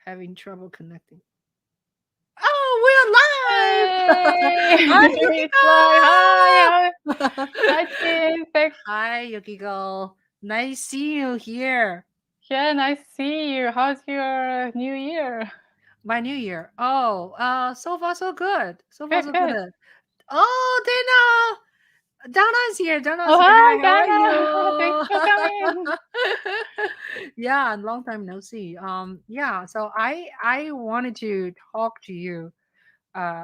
Having trouble connecting. Oh, we're live! Hey, Hi, it's live. Hi, Yukiko! hi, Ching. Thanks. Hi, Yukiko. Nice see you here. Yeah, nice to see you. How's your new year? My new year. Oh, so far so good. So far Good, so good. good. Oh, Dana! Dana's here. Dana Oh, say hi, hi. How Dana. Thanks for are coming. you? Yeah, long time no see. Yeah. So I wanted to talk to you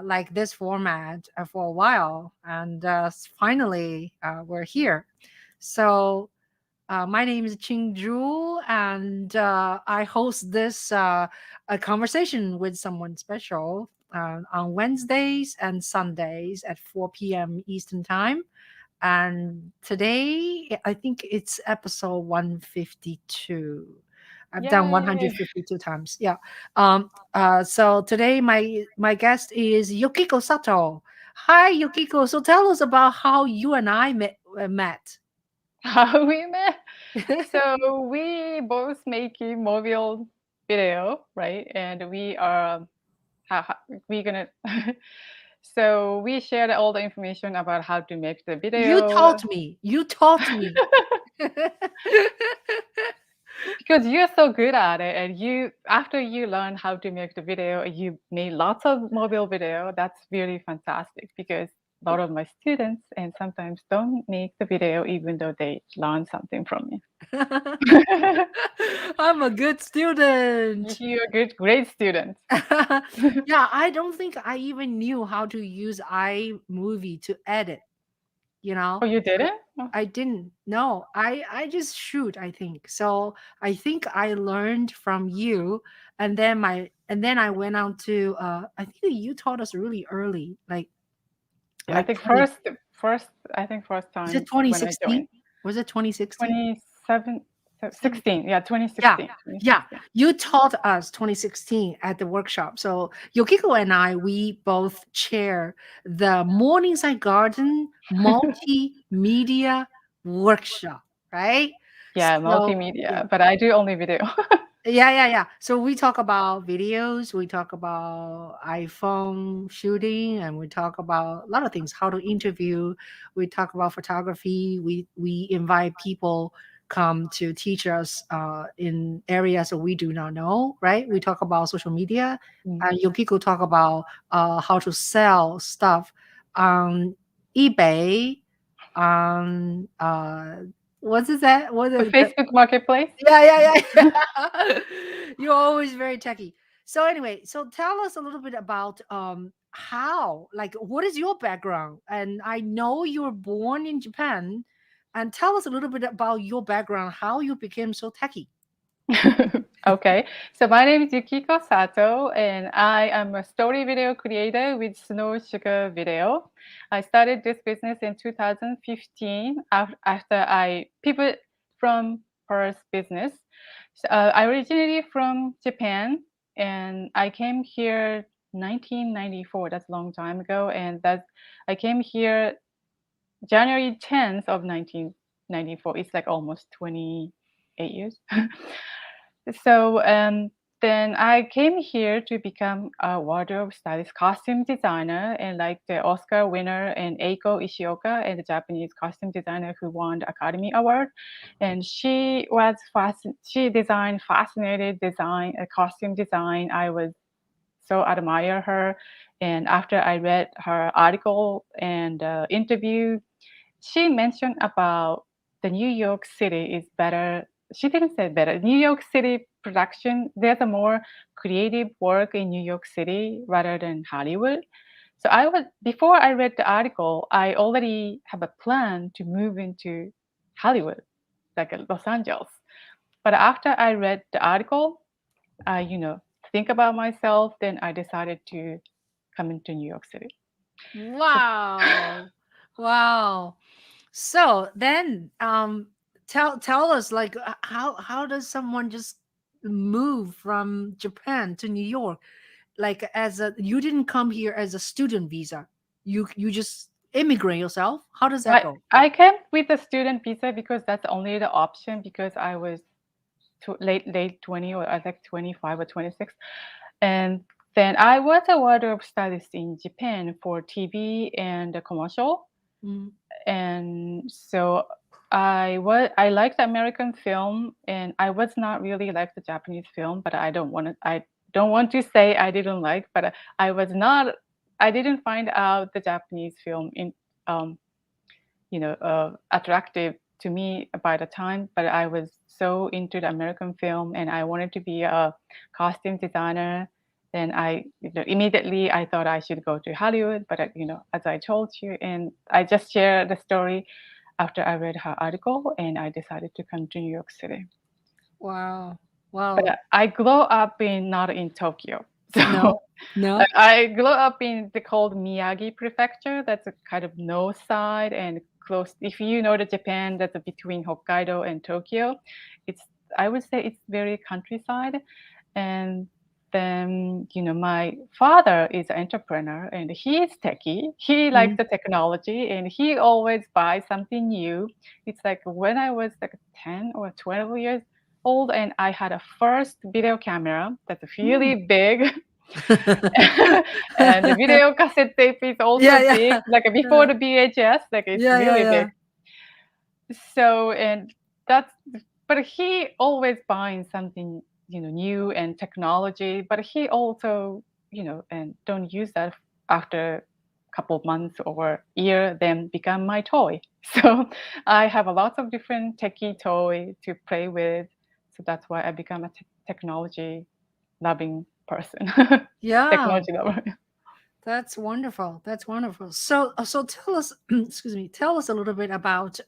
like this format for a while, and finally we're here. So my name is Ching Juhl, and I host this a conversation with someone special on Wednesdays and Sundays at 4 p.m. Eastern Time. And today, I think it's episode 152. I've done Yay. 152 times. Yeah. So today, my guest is Yukiko Sato. Hi, Yukiko. So tell us about how you and I met. How we met? So we both making mobile video, right? And we are we gonna so we shared all the information about how to make the You video. taught me. You taught me. Because you're so good at it, and you after you learn how to make the video, you made lots of mobile video. That's really fantastic because a lot of my students and sometimes don't make the video even though they learn something from me. I'm a good student. You're a good, great student. Yeah, I don't think I even knew how to use iMovie to edit, you know. Oh, you did it? Oh. I didn't know. I just shoot, I think. So I think I learned from you, and then I went on to I think you taught us really early, Yeah, I like think 20. first Is it time when I 2016? joined. Was it 2016? 27, 16. Yeah, Yeah, 2016. yeah. 2016. You taught us 2016 at the workshop. So Yukiko and I, we both chair the Morningside Garden multimedia workshop, right? Yeah, So yeah, multimedia, but I do only video. yeah. So we talk about videos, we talk about iPhone shooting, and we talk about a lot of things, how to interview, we talk about photography, we invite people come to teach us in areas that we do not know, right? We talk about social media, Mm. and Yukiko talk about how to sell stuff on eBay, on what is that? What The is the Facebook Marketplace? yeah. You're always very techy. So anyway, so tell us a little bit about how, like, what is your background? And I know you were born in Japan, and tell us a little bit about your background, how you became so techy. Okay, so my name is Yukiko Sato, and I am a story video creator with SnowSugar Video. I started this business in 2015 after I pivoted from Perth business. So, I originally from Japan, and I came here 1994. That's a long time ago, and I came here January 10th of 1994. It's like almost 28 years. So then I came here to become a wardrobe stylist, costume designer, and like the Oscar winner and Eiko Ishioka, and the Japanese costume designer who won the Academy Award. And she designed fascinated design, costume design. I was so admire her. And after I read her article and interview, she mentioned about the New York City is better. She didn't say better. New York City production, there's a more creative work in New York City rather than Hollywood. So before I read the article, I already have a plan to move into Hollywood, like Los Angeles. But after I read the article, I, think about myself, then I decided to come into New York City. So Wow. Wow. So then tell us, like, how does someone just move from Japan to New York? Like, as a, you didn't come here as a student visa. You just immigrate yourself. How does that I go? I came with a student visa because that's only the option because I was late 20, or I think 25 or 26. And then I was a wardrobe stylist in Japan for TV and a commercial. Mm. And so I liked American film, and I was not really like the Japanese film, but I don't want to say I didn't like, but I was not I didn't find out the Japanese film in um attractive to me by the time, but I was so into the American film and I wanted to be a costume designer. Then immediately I thought I should go to Hollywood, but as I told you, and I just shared the story after I read her article, and I decided to come to New York City. Wow. But Wow. I grew up not in Tokyo, so No. No. I grew up in the called Miyagi Prefecture. That's a kind of north side and close. If you know the Japan, that's between Hokkaido and Tokyo. It's I would say it's very countryside. And then my father is an entrepreneur and he's techie. He likes Mm. the technology and he always buys something new. It's like when I was like 10 or 12 years old and I had a first video camera that's Mm. really big. And the video cassette tape is also Yeah, big, yeah. like before the VHS, like it's Yeah, yeah, really big. yeah. So, and that's, but he always buying something, new and technology, but he also, and don't use that after a couple of months or year, then become my toy. So I have a lot of different techie toy to play with. So that's why I become a technology loving person. Yeah. Technology lover. That's wonderful. That's wonderful. So tell us, excuse me, tell us a little bit about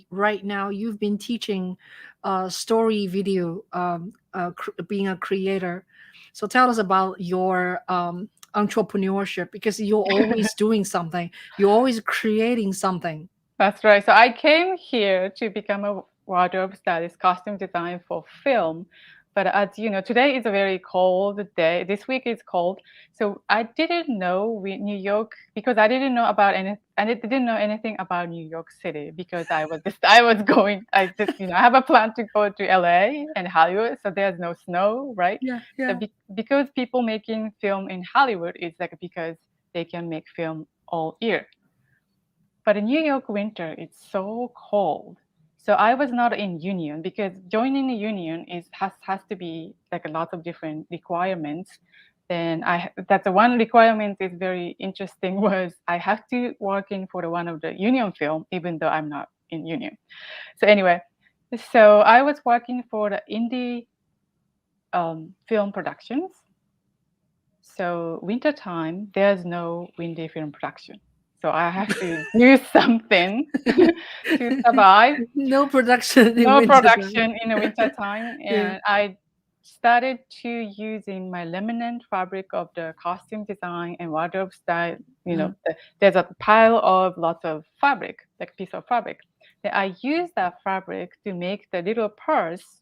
right now. You've been teaching story video, being a creator. So tell us about your entrepreneurship because you're always doing something. You're always creating something. That's right. So I came here to become a wardrobe stylist, costume design for film. But as you know, today is a very cold day. This week is cold. So I didn't know New York because I didn't know about any, and I didn't know anything about New York City because I was going, I just, I have a plan to go to LA and Hollywood. So there's no snow, right? Yeah, So yeah. because people making film in Hollywood is like because they can make film all year. But in New York winter, it's so cold. So I was not in union because joining a union has to be like a lot of different requirements. Then that's the one requirement is very interesting was I have to working for the one of the union film even though I'm not in union. So anyway, so I was working for the indie film productions. So wintertime, there's no windy film production. So I have to do something to survive. No production in No winter time. production in the wintertime. Yeah. And I started to using my remnant fabric of the costume design and wardrobe style. Uh-huh. There's a pile of lots of fabric, like piece of fabric. Then I use that fabric to make the little purse.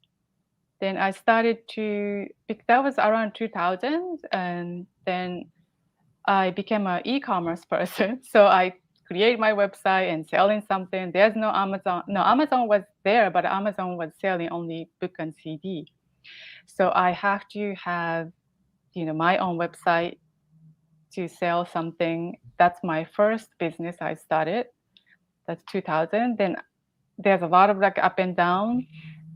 Then I started to, that was around 2000, and then I became an e-commerce person. So I create my website and selling something. There's no Amazon. No, Amazon was there, but Amazon was selling only book and CD. So I have to have, my own website to sell something. That's my first business I started. That's 2000. Then there's a lot of like up and down,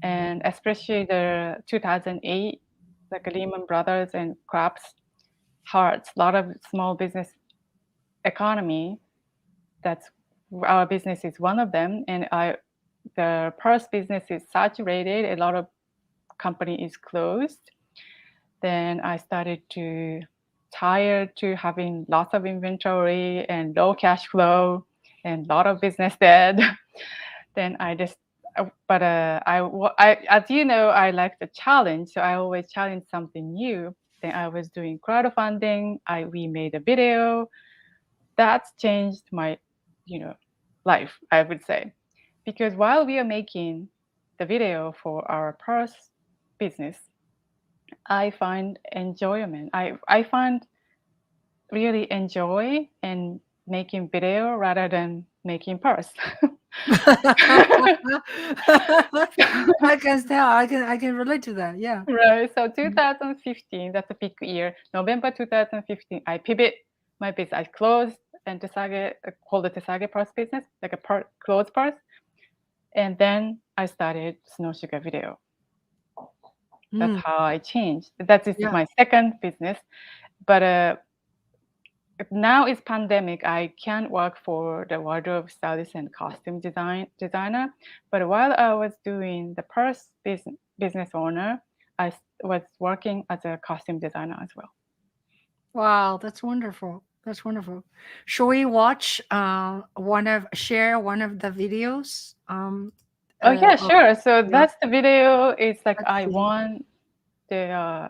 and especially the 2008, like Lehman Brothers and Crabs Hearts, a lot of small business economy. That's our business is one of them, and the purse business is saturated. A lot of company is closed. Then I started to tired to having lots of inventory and low cash flow and a lot of business dead. Then I just, but as you know, I like the challenge, so I always challenge something new. Then I was doing crowdfunding. We made a video that's changed my, you know, life. I would say, because while we are making the video for our purse business, I find enjoyment. I find really enjoy in making video rather than making purse. I can tell. I can relate to that. Yeah. Right. So 2015, that's a peak year. November 2015, I pivot my business. I closed and decided called the TESAGE purse business, like a clothes purse. And then I started SnowSugar Video. That's Mm, how I changed. That is yeah. my second business. But now it's pandemic. I can't work for the wardrobe stylist and costume designer. But while I was doing the purse business owner, I was working as a costume designer as well. Wow, that's wonderful. That's wonderful. Shall we watch share one of the videos? Oh yeah, Oh, sure. So yeah. that's the video. It's like Let's I see. won the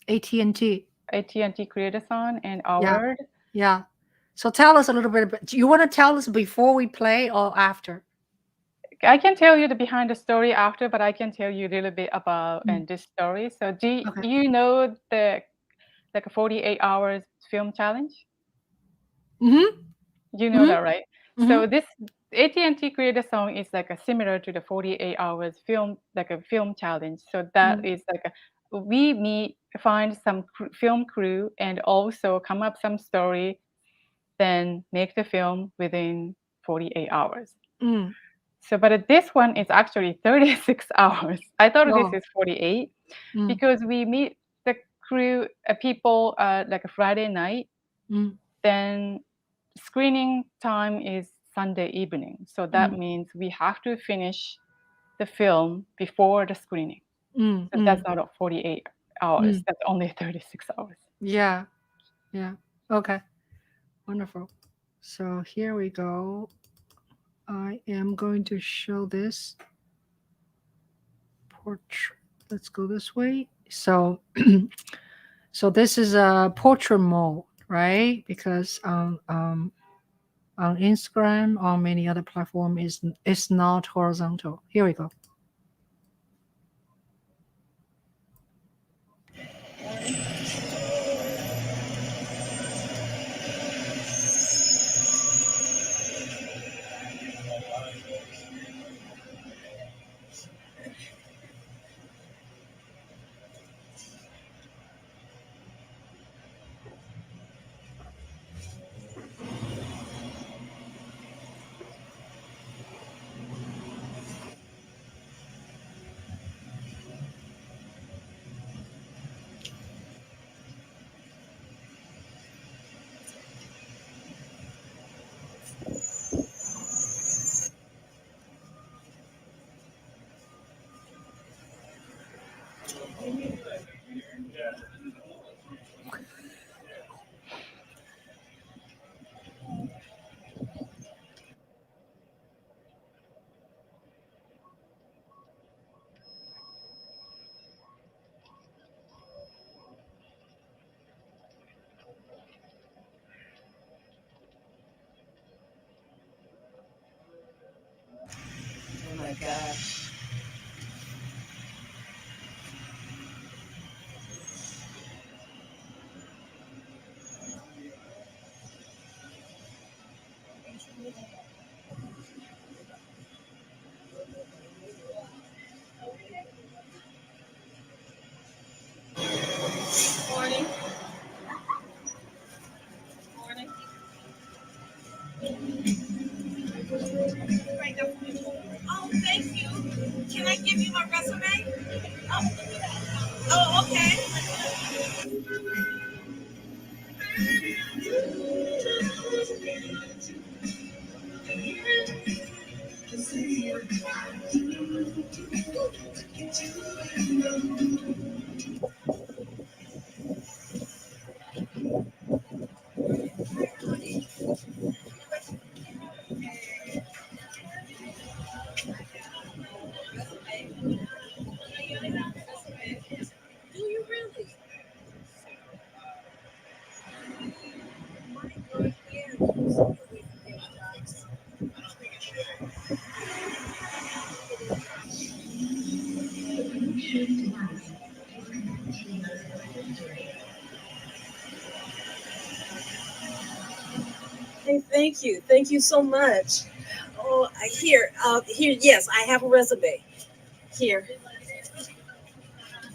AT&T. AT&T create-a-thon and Yeah. award. Yeah. So tell us a little bit about, do you want to tell us before we play or after? I can tell you the behind the story after, but I can tell you a little bit about Mm, and this story. So do okay. you know the like a 48 hours film challenge? Mm-hmm. You know Mm-hmm. that, right? Mm-hmm. So this AT&T creator song is like a similar to the 48 hours film, like a film challenge. So that Mm, is like we meet, find some film crew, and also come up some story, then make the film within 48 hours. mm. So, but this one is actually 36 hours. I thought this Oh. is 48 Mm, because we meet the crew, people, like a Friday night, mm, then screening time is Sunday evening. So that mm, means we have to finish the film before the screening. mm, So that's mm, not 48 hours. mm. That's only 36 hours. Yeah. Yeah. Okay. Wonderful. So here we go. I am going to show this portrait. Let's go this way. So, so this is a portrait mode, right? Because on Instagram, on many other platform is it's not horizontal. Here we go. Oh my God. Morning. Morning. Right now. Oh, thank you. Can I give you my resume? Oh, okay. Do you really? Hey, thank you. Thank you so much. Oh, here. Yes, I have a resume here.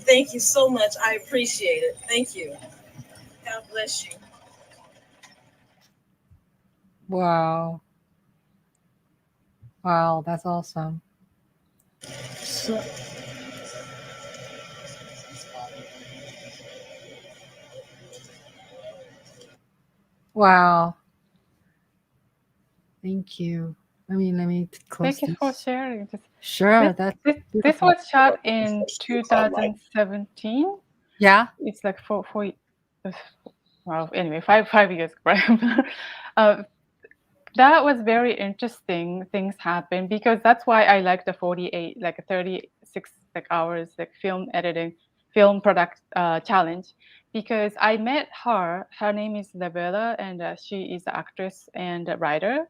Thank you so much. I appreciate it. Thank you. God bless you. Wow. Wow, that's awesome. So, wow. Thank you. Let me close Thank you for this. sharing this. Sure, This, that's this beautiful. was shot in 2017. Yeah. It's like well, anyway, 5 years, right? uh, that was very interesting. Things happen because that's why I like the 48, like 36 like hours, like film editing, film product challenge, because I met her. Her name is Lavella, and she is an actress and a writer.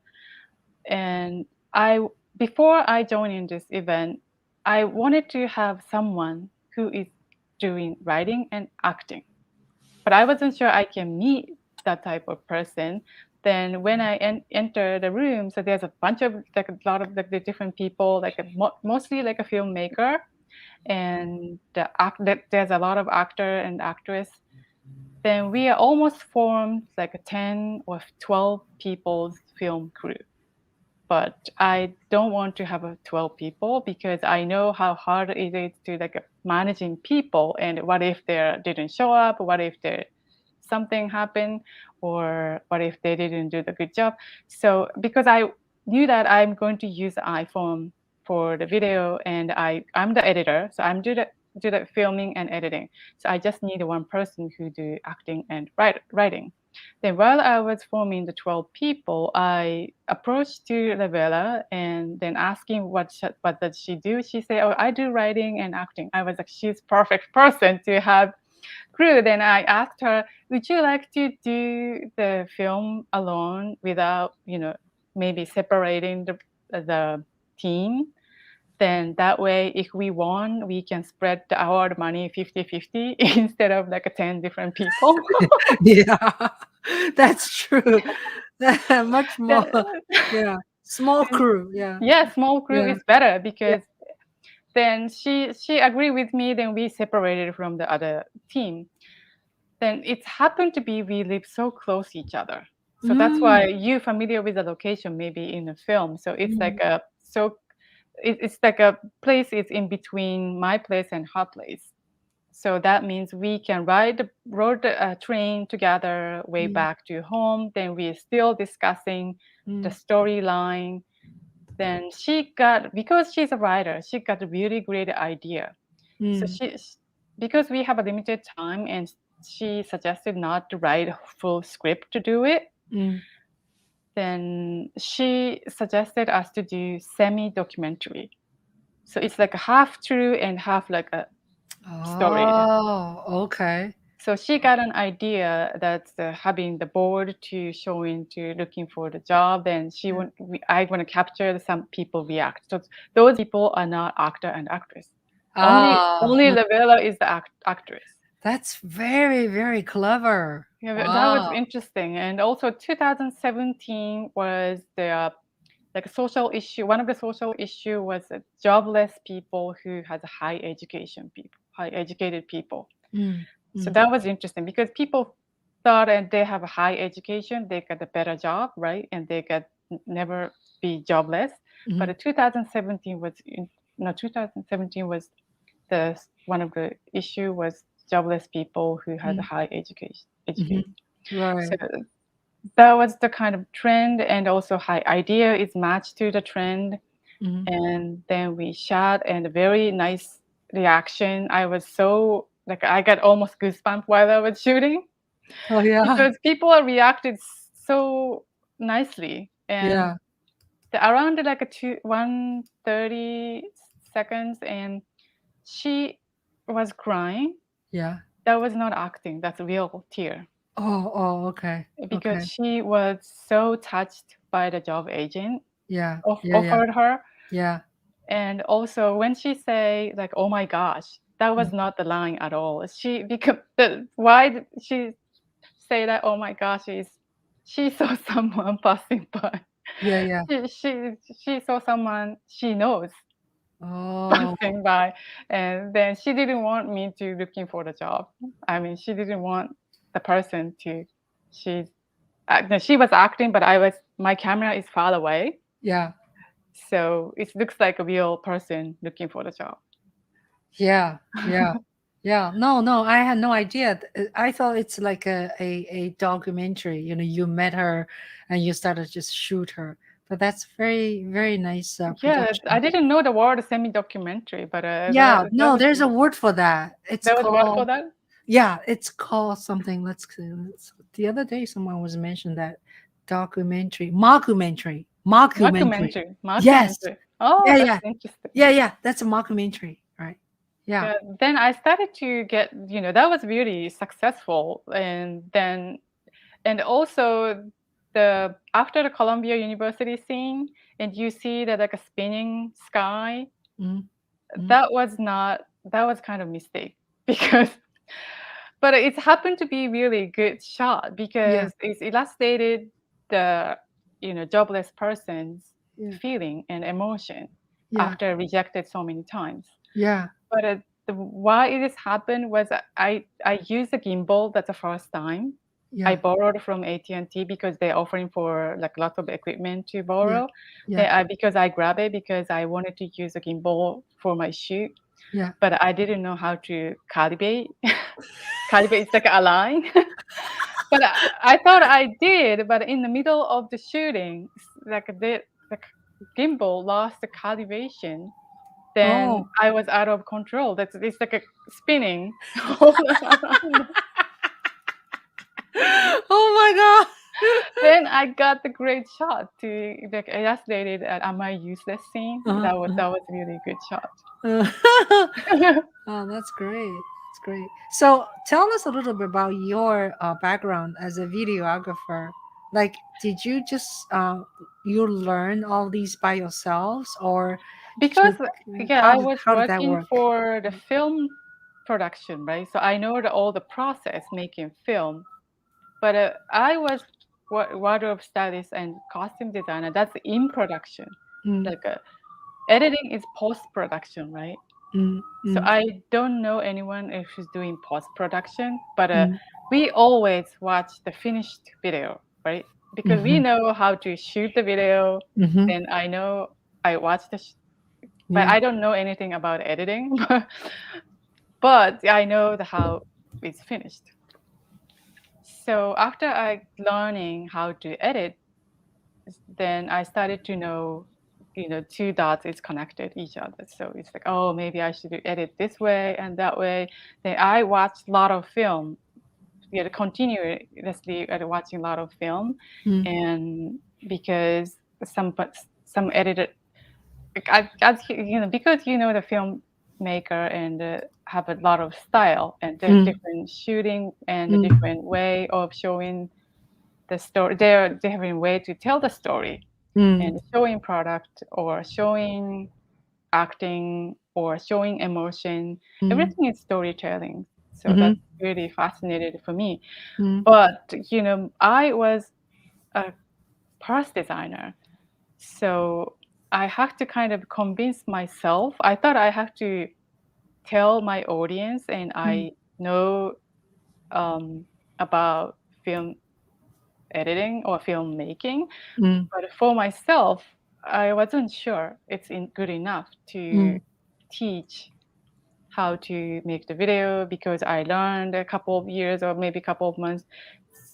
And I, before I joined in this event, I wanted to have someone who is doing writing and acting, but I wasn't sure I can meet that type of person. Then when I enter the room, so there's a bunch of like a lot of like the different people, like mostly like a filmmaker, and there's a lot of actor and actress. Then we are almost formed like a 10 or 12 people's film crew. But I don't want to have a 12 people because I know how hard it is to like managing people, and what if they didn't show up, what if there something happened, or what if they didn't do the good job. So because I knew that I'm going to use the iPhone for the video, and I'm the editor, so I'm do the filming and editing. So I just need one person who do acting and writing. Then while I was forming the 12 people, I approached to Lavella and then asking what does she do. She said, "Oh, I do writing and acting." I was like, "She's perfect person to have crew." Then I asked her, "Would you like to do the film alone without, maybe separating the team? Then that way, if we won, we can spread our money 50-50 instead of like 10 different people." Yeah. That's true. Much more. Then, Yeah. Small crew. Yeah. yeah, small crew Yeah. is better Yeah. because then she agreed with me. Then we separated from the other team. Then it happened to be we live so close each other. So that's Mm, why you familiar with the location maybe in the film. So it's mm, like it's like a place is in between my place and her place. So that means we can rode the train together way mm, back to home. Then we're still discussing the mm, storyline. Then because she's a writer, she got a really great idea. So mm, because we have a limited time, and she suggested not to write a full script to do it, mm. then she suggested us to do semi-documentary. So it's like a half true and half like a story. Oh, okay. So she got an idea that having the board to showing to looking for the job, and Yeah. I want to capture some people react. So those people are not actor and actress. Ah, Only Lavella is the actress. that's very, very clever. Yeah, that was Wow. interesting. And also 2017 was the like a social issue. One of the social issue was jobless people who has a high educated people. Mm, So mm, that was interesting because people thought and they have a high education, they get a better job, right? And they get never be jobless. But mhm, 2017 was no 2017 was the one of the issue was jobless people who had a mm, high education. mhm. So Right. that was the kind of trend, and also high idea is matched to the trend. Mhm. And then we shot, and a very nice reaction. I was so like I got almost goosebumps while I was shooting Oh, yeah. because people are reacted so nicely. And Yeah. around like a 130 seconds, and she was crying. Yeah. That was not acting, that's a real tear, Oh, oh, okay. because Okay. she was so touched by the job agent Yeah. Yeah, yeah. offered her. Yeah. And also when she say like, "Oh my gosh," that Mm. was not the line at all. Why did she say that? "Oh my gosh," is she saw someone passing by. Yeah, yeah. She saw someone she knows Oh, passing by, and then she didn't want me to looking for the job. I mean, she didn't want the person to. She's no, she was acting, but my camera is far away, yeah. so it looks like a real person looking for the job. Yeah, yeah, yeah. No, no, I had no idea. I thought it's like a documentary. You know, you met her and you started just shoot her. But that's very, very nice Yeah, I production. didn't know the word semi-documentary, but Yeah, that no, was there's a word for that. It's there was a word for called, that. yeah, it's called something. The other day someone was mentioned that documentary, mockumentary. Mockumentary, Yes. mockumentary. Oh, Yeah, that's yeah. interesting. Yeah, yeah. That's a mockumentary, right? Yeah. Yeah, then I started to get, that was really successful. And also the after the Columbia University scene, and you see that like a spinning sky, Mm, mm, that was kind of mistake because but it happened to be really good shot yeah, because it's illustrated the jobless person's yeah, feeling and emotion yeah, after rejected so many times. yeah, But why this happened was I used a gimbal. That's the first time. I yeah, borrowed from AT&T because they're offering for like lots of equipment to yeah, borrow. yeah, Because I grabbed it because I wanted to use a gimbal for my shoot, yeah. but I didn't know how to calibrate. Calibrate is like a line. But I thought I did, but in the middle of the shooting, like the gimbal lost the calibration. Then Oh, I was out of control. It's like a spinning all around. oh Then I got the great shot to like illustrated Am I Useless scene. my God. That was really good shot. Oh, that's great. That's great. So, tell us a little bit about your background as a videographer. Like, did you just you learn all these by yourselves, or Because yeah, I was how did that working work? for the film production, right? So I know all the process making film. But I was wardrobe stylist and costume designer. That's in production. Mm, Like editing is post production, right? mm, So mm, I don't know anyone who's doing post production, but mm, we always watch the finished video, right? Because we mm-hmm, know how to shoot the video. mm-hmm, Then I watch but yeah. I don't know anything about editing, but I know how it's finished. So after I learning how to edit, then I started to know, two dots is connected each other. So it's like, oh, maybe I should edit this way and that way. Then I watched a lot of film, continuously watching a lot of film, Mm, and because some edited, like because the filmmaker and have a lot of style and mm, different shooting and a mm, different way of showing the story. They're different way to tell the story mm, and showing product or showing acting or showing emotion. mm, Everything is storytelling. So mm-hmm, that's really fascinating for me. mm, But I was a purse designer, so I have to kind of convince myself. I thought I have to tell my audience, and mm, I know about film editing or filmmaking. mm, But for myself, I wasn't sure it's good enough to mm, teach how to make the video because I learned a couple of years or maybe a couple of months.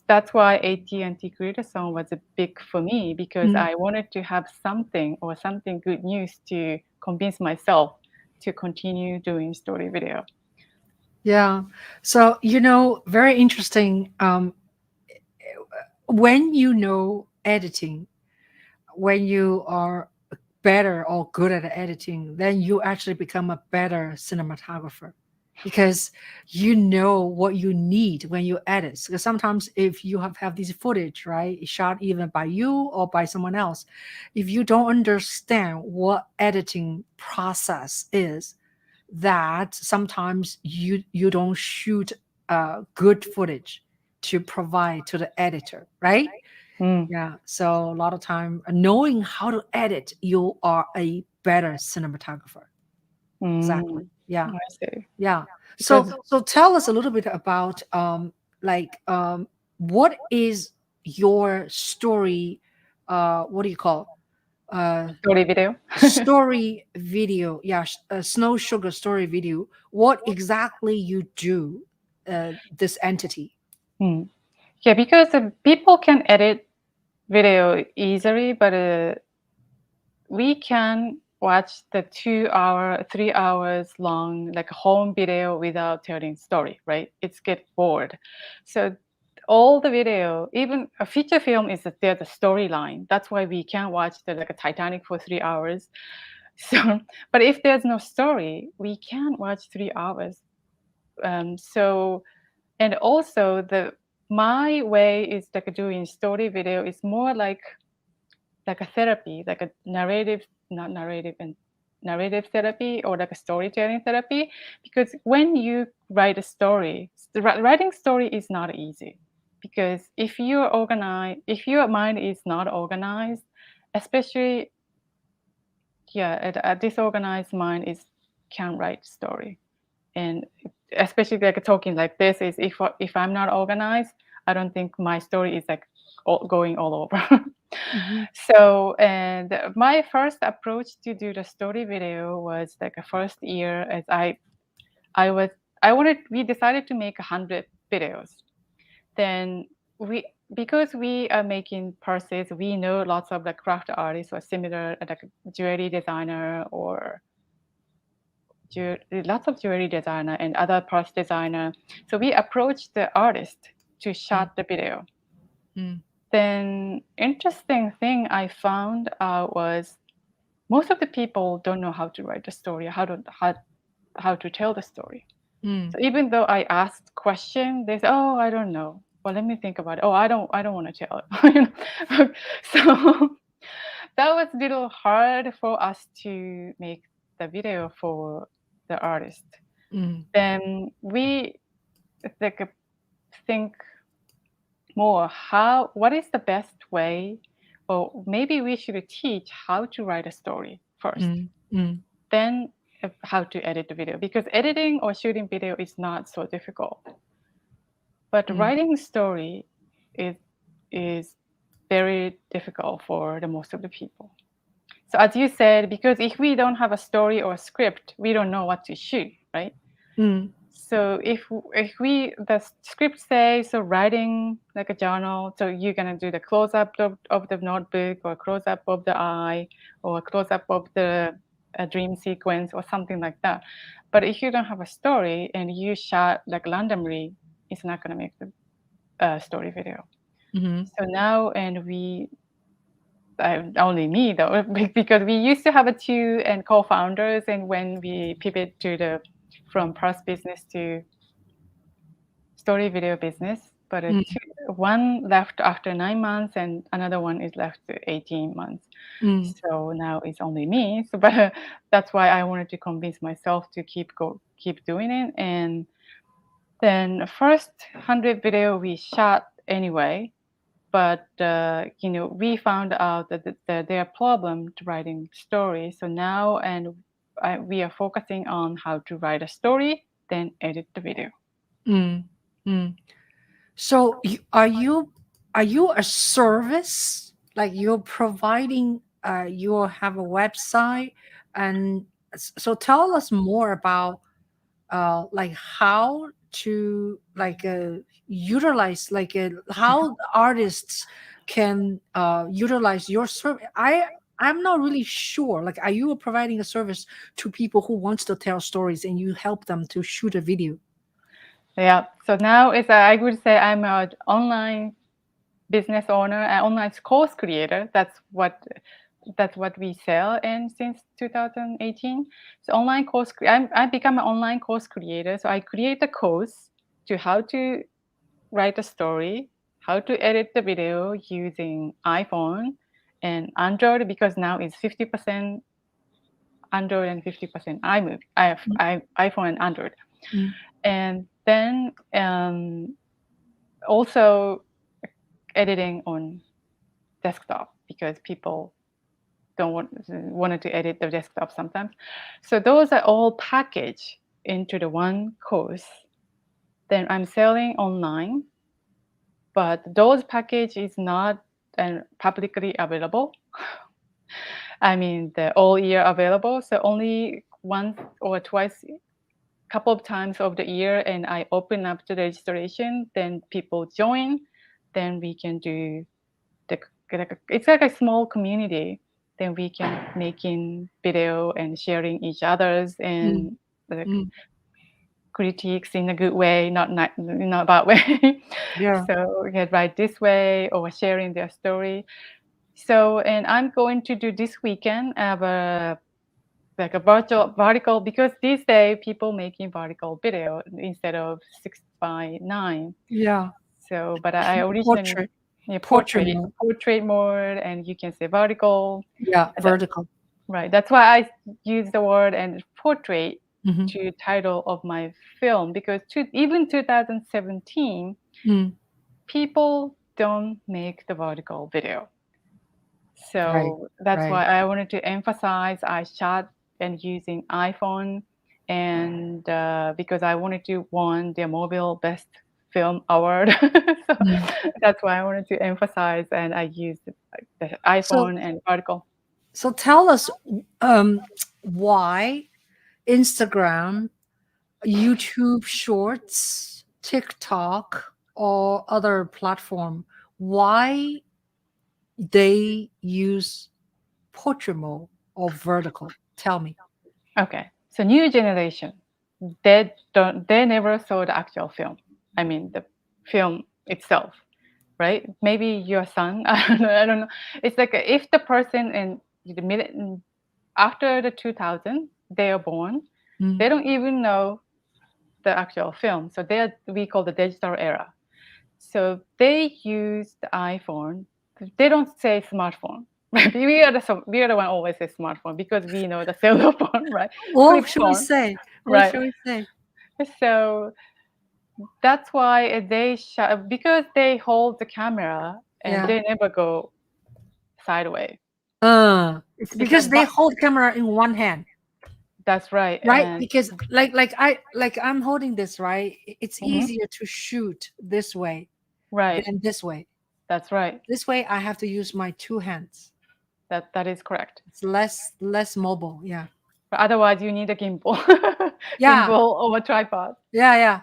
That's why AT&T Create-a-thon was a big for me because mm. I wanted to have something or something good news to convince myself to continue doing story video. Yeah. So, very interesting. When you know editing, when you are better or good at editing, then you actually become a better cinematographer because you know what you need when you edit. Because sometimes if you have these footage, right, shot either by you or by someone else, if you don't understand what editing process is, that sometimes you don't shoot good footage to provide to the editor, right? Yeah. So a lot of time knowing how to edit, you are a better cinematographer. Exactly. Yeah. I see. Yeah. Because So tell us a little bit about like what is your story what do you call story video. story video, yeah, Snow Sugar story video, what exactly you do this entity. Mm. Yeah, because people can edit video easily, but we can watch the 2 hour, 3 hours long like home video without telling story, right? It's get bored. So all the video, even a feature film is there's a storyline. That's why we can watch the like a Titanic for 3 hours. So, but if there's no story, we can't watch 3 hours. So, and also the my way is like doing story video is more like a therapy, like a narrative, not narrative and narrative therapy or like a storytelling therapy. Because when you write a story, writing story is not easy. Because if you're organized, if your mind is not organized, especially yeah, a disorganized mind is can't write story. And especially like talking like this is if I'm not organized, I don't think my story is like going all over. Mhm. So and my first approach to do the story video was like a first year as I was I wanted we decided to make 100 videos. Then we because we are making purses, we know lots of like craft artists or similar like jewelry designer or lots of jewelry designer and other parts designer. So we approached the artist to Mm, shot the video. mm, Then interesting thing I found out was most of the people don't know how to write a story, how to tell the story. mm, So even though I asked question, they say, "Oh, I don't know." Well, let me think about it. Oh, I don't want to tell it. You know? So that was a little hard for us to make the video for the artist. mm, Then we like think more how what is the best way, or maybe we should teach how to write a story first, mm, mm, then how to edit the video, because editing or shooting video is not so difficult, but mm, writing a story is is very difficult for the most of the people. So as you said, because if we don't have a story or a script, we don't know what to shoot, right? mm, So if we the script says so writing like a journal, so you're gonna do the close up of the notebook or close up of the eye or close up of the dream sequence or something like that. But if you don't have a story and you shot like randomly, it's not gonna make the story video. mhm, So now and we only me though because we used to have a two and co-founders, and when we pivot to the from past business to story video business, but mm, one left after 9 months and another one is left 18 months. mm, So now it's only me. So, but that's why I wanted to convince myself to keep doing it. And then first 100 video we shot anyway, but we found out that there are problem to writing stories. So now and we are focusing on how to write a story, then edit the video. mm, mm. So are you a service? Like you're providing you have a website and so tell us more about like how to like utilize like how artists can utilize your service. I'm not really sure, like are you providing a service to people who wants to tell stories and you help them to shoot a video. Yeah. So now it's I would say I'm an online business owner, an online course creator. That's what we sell. And since 2018, so online course. I become an online course creator. So I create a course to how to write a story, how to edit the video using iPhone and Android, because now it's 50% Android and 50% iMovie. iPhone and Android, Mm, and then also editing on desktop because people don't wanted to edit the desktop sometimes. So those are all packaged into the one course. Then I'm selling online, but those package is not publicly available. I mean, the all year available. So only once or twice, couple of times of the year, and I open up the registration. Then people join. Then we can do the. It's like a small community. Then we can making video and sharing each other's and like Mm. critiques in a good way, not bad way. Yeah. So get right this way or sharing their story. So and I'm going to do this weekend have a like a virtual vertical because these days people making vertical video instead of 6:9. Yeah. So but I originally Portrait. Portrait portrait mode. portrait mode and you can say vertical. Yeah. That- Vertical. right. That's why I use the word and portrait Mhm. to title of my film because even 2017 Mm. people don't make the vertical video. Right. So that's Right. why I wanted to emphasize I shot and using iPhone and because I wanted to won the mobile best film award. So Mm. that's why I wanted to emphasize and I used the So iPhone and vertical. so tell us why Instagram, YouTube Shorts, TikTok, or other platform, why they use portrait mode or vertical? Tell me. Okay. So new generation, they never saw the actual film. I mean the film itself, right? Maybe your son. I don't know. It's like if the person in the minute after the 2000 they are born, Mm. they don't even know the actual film. So we call the digital era. So they use the iPhone. They don't say smartphone. Right? We are the one always say smartphone because we know the cellular phone, right? What Flip should we phone, say? What right? should we say? So that's why because they hold the camera and Yeah. they never go sideways. It's It's because like they hold camera in one hand, that's right. right? And Because I'm holding this, right? It's mhm, easier to shoot this way right, than this way. that's right. This way I have to use my two hands. That is correct. It's less mobile. Yeah. But otherwise, you need a gimbal, Yeah. gimbal or a tripod. Yeah.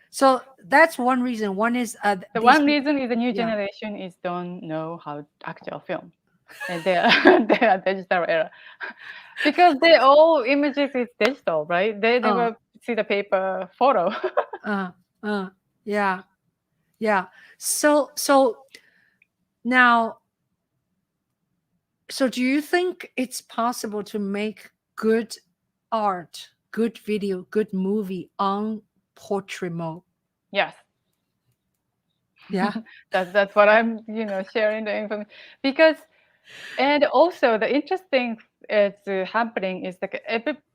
So that's one reason. One is The these one people. reason is the new Yeah. generation is don't know how actual film, and they are they are digital era because they all images is digital, right? They Uh, never see the paper photo. uh, uh, yeah. Yeah. So now, so do you think it's possible to make good art, good video, good movie on portrait mode? Yes, Yeah. that's what I'm sharing the information because and also the interesting is happening is like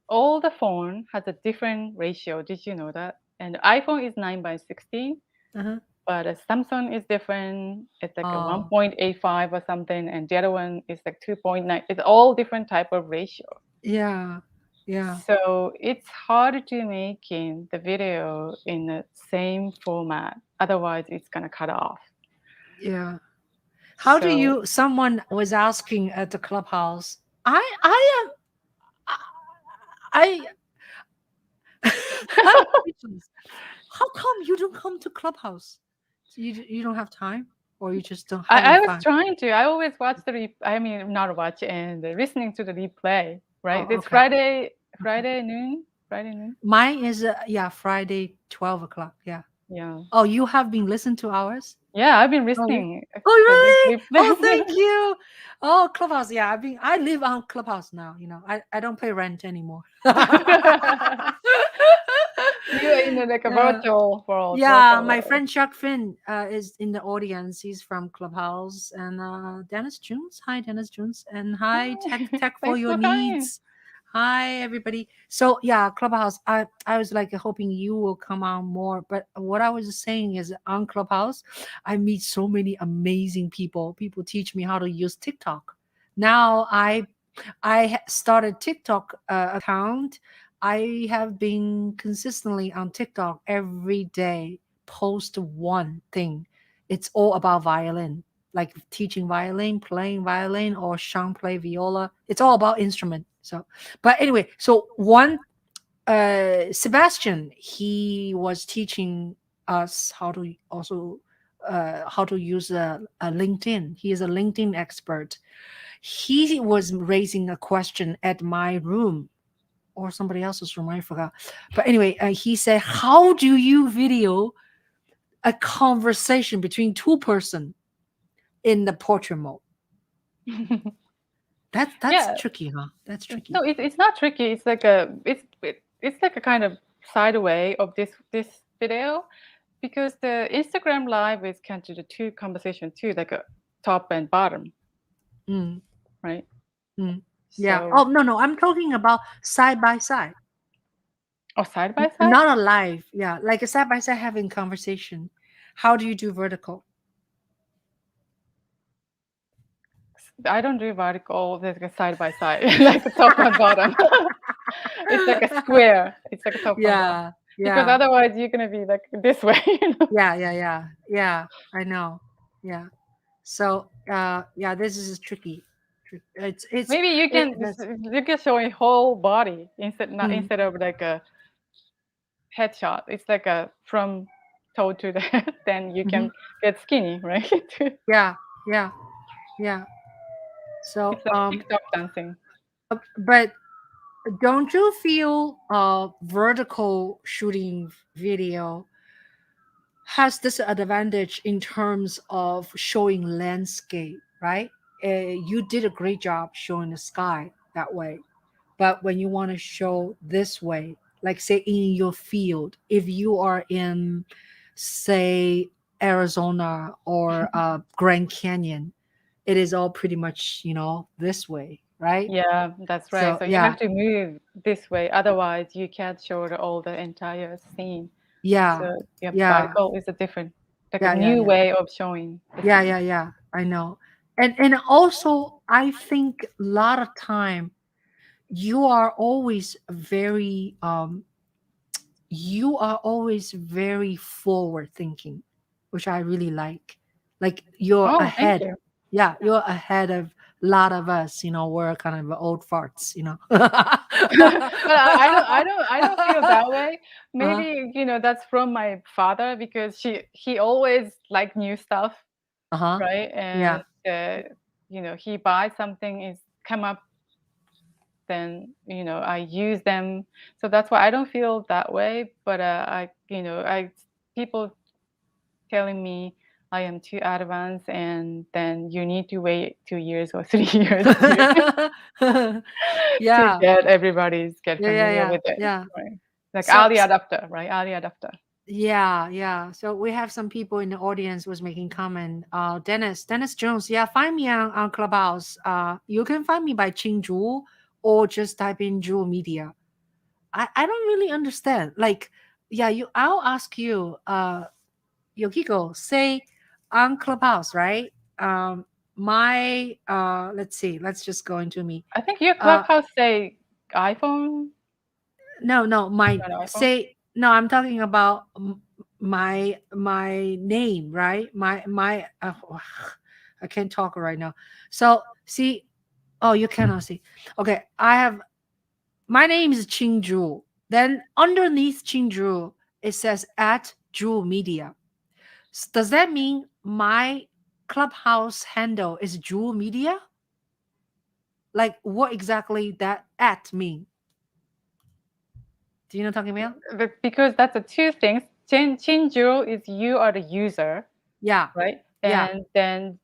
all the phone has a different ratio. Did you know that? And iPhone is 9:16. Uh-huh. But Samsung is different. It's like a Oh, 1.85 or something, and the other one is like 2.9. It's all different type of ratio. yeah. Yeah. So it's hard to make in the video in the same format. Otherwise, it's gonna cut off. Yeah. How do So you, someone was asking at the clubhouse, I am, I, I'm speechless. How come you don't come to clubhouse? You don't have time, or you just don't having I was fun? trying to. I always watch I mean, not watch and listening to the replay. Right? Oh, It's okay. Friday noon. Friday noon. Mine is yeah, Friday 12 o'clock. Yeah. Yeah. Oh, you have been listening to ours? Yeah, I've been Oh, listening oh to this really? Oh, replay. thank you. Oh, Clubhouse. Yeah, I live on Clubhouse now. I don't pay rent anymore. You're in like a Uh, virtual world, yeah, virtual my world. friend Chuck Finn is in the audience. He's from Clubhouse, and Dennis Jones. Hi, Dennis Jones, and hi, Tech for Thanks your for coming. needs. Hi everybody. So yeah, Clubhouse. I was like hoping you will come on more, but what I was saying is on Clubhouse, I meet so many amazing people. People teach me how to use TikTok. Now I started TikTok account. I have been consistently on TikTok every day. Post one thing. It's all about violin, like teaching violin, playing violin, or Sean play viola. It's all about instrument. So, but anyway, so one Sebastian, he was teaching us how to also how to use a LinkedIn. He is a LinkedIn expert. He was raising a question at my room or somebody else's room. I forgot. But anyway, he said, "How do you video a conversation between two person in the portrait mode?" That's Yeah. tricky, huh? That's No, tricky. it's not tricky. It's like it's like a kind of side way of this video, because the Instagram live is kind of the two conversation too, like a top and bottom, Mm, right? mm. Yeah. So, Oh no, no, I'm talking about side by side, or side by side. not a live. Yeah, like a side by side having conversation. How do you do vertical? I don't do vertical. There's like a side by side, like a top and bottom. It's like a square. It's like a top and bottom, Yeah, because yeah, otherwise you're gonna be like this way. yeah, yeah, yeah, yeah. I know. Yeah. So, yeah, this is tricky. Maybe you can That's. you can show a whole body Mm, instead of like a headshot. It's like a from toe to the head. Then you mhm. can get skinny, right? Yeah, yeah, yeah. So, It's like TikTok dancing. but don't you feel vertical shooting video has this advantage in terms of showing landscape, right? You did a great job showing the sky that way, but when you want to show this way, like say in your field, if you are in, say, Arizona or Grand Canyon, it is all pretty much this way, right? Yeah, that's right. So So you yeah, have to move this way, otherwise you can't show all the entire scene. yeah, So yeah, yeah, vertical is a different, like a yeah, yeah, new yeah. way of showing the Yeah, scene. yeah, yeah. I know. And also I think a lot of time you are always very forward thinking, which I really like. Like you're Oh, thank ahead. you. Yeah, you're ahead of a lot of us, we're kind of old farts. But I don't feel that way. Uh-huh. Maybe, that's from my father, because he always liked new stuff, Uh-huh. right? And Yeah. he buys something, is come up, then I use them. So that's why I don't feel that way. But I people telling me I am too advanced, and then you need to wait 2 years or 3 years to Yeah. get Yeah, yeah, familiar yeah, with it, yeah. right? Like So, early adapter, right? Early adapter. yeah, yeah. So we have some people in the audience was making comment. Dennis Jones. Yeah, find me on Clubhouse. You can find me by Ching Juhl or just type in Juhl Media. I don't really understand. Like, yeah, I'll ask you, Yukiko, say on Clubhouse, right? My let's see, let's just go into me. I think your Uh clubhouse say iPhone, no, no, my not iPhone. say no, I'm talking about my name, right? My I can't talk right now. So see, oh, you cannot see. Okay, I have my name is Ching Juhl. Then underneath Ching Juhl, it says at Juhl Media. Does that mean my clubhouse handle is Juhl Media? Like what exactly that at mean? Do you know what I'm talking about? Because that's the two things. Chinju is you are the user, Yeah, right? yeah. And then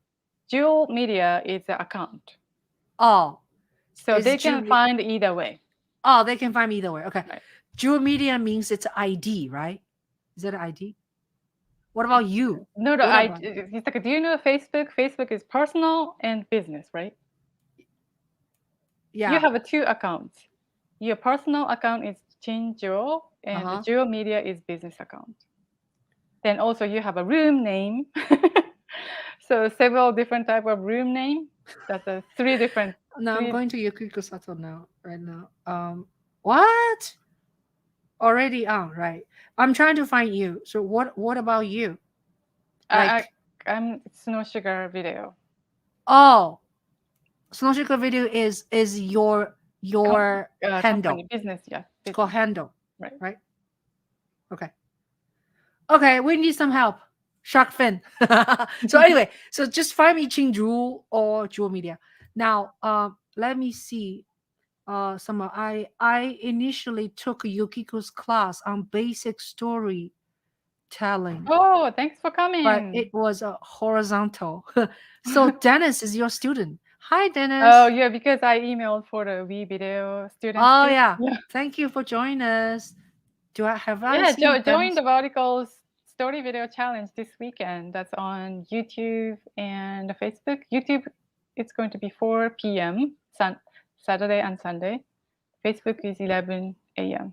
Dual Media is the account. Oh, So is they can Julie? find either way, Oh, they can find me either way. Okay. right? Jewel Media means it's ID, right? Is that an ID? What about you? No, What about it's like, do you know Facebook? Facebook is personal and business, right? You yeah? have two accounts. Your personal account is Ching Juhl, and the Uh-huh. Juhl Media is business account. Then also you have a room name. So several different type of room name. That's a three different Now I'm three. going to Yukiko Sato now, right now. What? Already on, right? I'm trying to find you. So what about you? I, Like, I'm SnowSugar video. oh, SnowSugar Video is your handle. Company business, yeah, It's called business, handle, right? right? Okay. Okay, we need some help. Shark fin. So anyway, so just find me Ching Juhl or Jewel Media. Now, let me see. Summer, I initially took Yukiko's class on basic storytelling, Oh, thanks for but coming. it was a horizontal. So Dennis is your student. Hi, Oh Dennis. yeah, because I emailed for the We Video students Oh too. yeah, Yeah, thank you for joining us. Do I have I yeah. seen Join Dennis? the Verticals Story Video Challenge this weekend. That's on YouTube and Facebook. YouTube, it's going to be 4 p.m. Saturday and Sunday. Facebook is 11 a.m.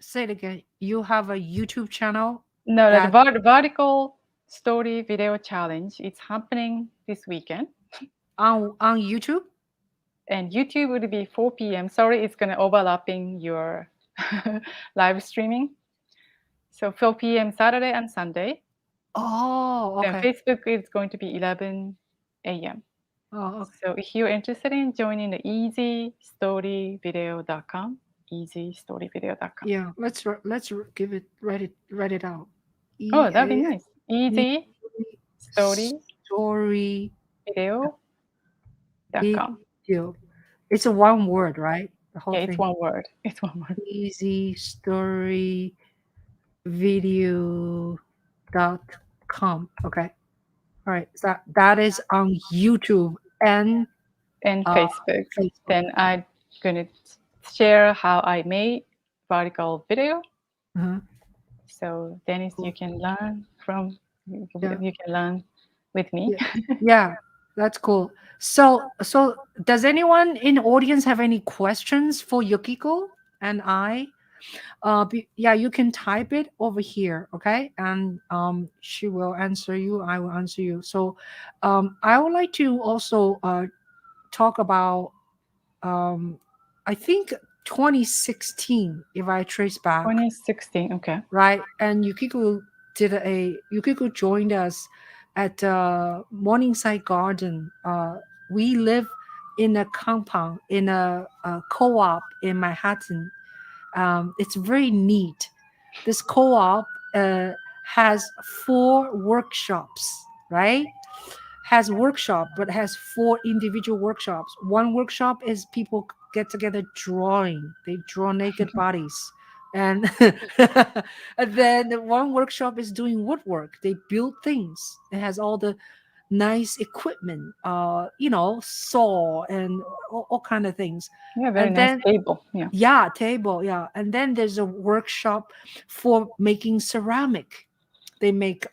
Say it again. You have a YouTube channel No, the that Vertical Story Video Challenge. It's happening this weekend. on YouTube. And YouTube would be 4 p.m. Sorry, it's going to overlapping your live streaming. So 4 p.m. Saturday and Sunday. Oh, Then okay. Facebook is going to be 11 a.m. Oh, okay. So if you're interested in joining the easystoryvideo.com, easystoryvideo.com. Yeah, give it write it out. Oh, that'd be EA nice. story Easystoryvideo.com. video. It's a one word, right? The whole Yeah, it's thing. one word. It's one word. Easy story video.com. Okay. All right. So that is on YouTube and And uh Facebook. Facebook. Then I'm gonna share how I made vertical video. Uh-huh. So Dennis, you Cool. can learn from Yeah. you can learn with me. Yeah. Yeah. That's cool. So does anyone in the audience have any questions for Yukiko and I? Yeah, you can type it over here, okay? And she will answer you. I will answer you. So, I would like to also talk about um, I think 2016, if I trace back, 2016. Okay. right? And Yukiko joined us at Morningside Garden. We live in a compound in a co-op in Manhattan. It's very neat. This co-op has 4 workshops, right? Has workshop, but has 4 individual workshops. One workshop is people get together drawing. They draw naked bodies. And, and then one workshop is doing woodwork. They build things. It has all the nice equipment, saw and all kind of things. Yeah, very And nice then table. Yeah. yeah, table, yeah. And then there's a workshop for making ceramic. They make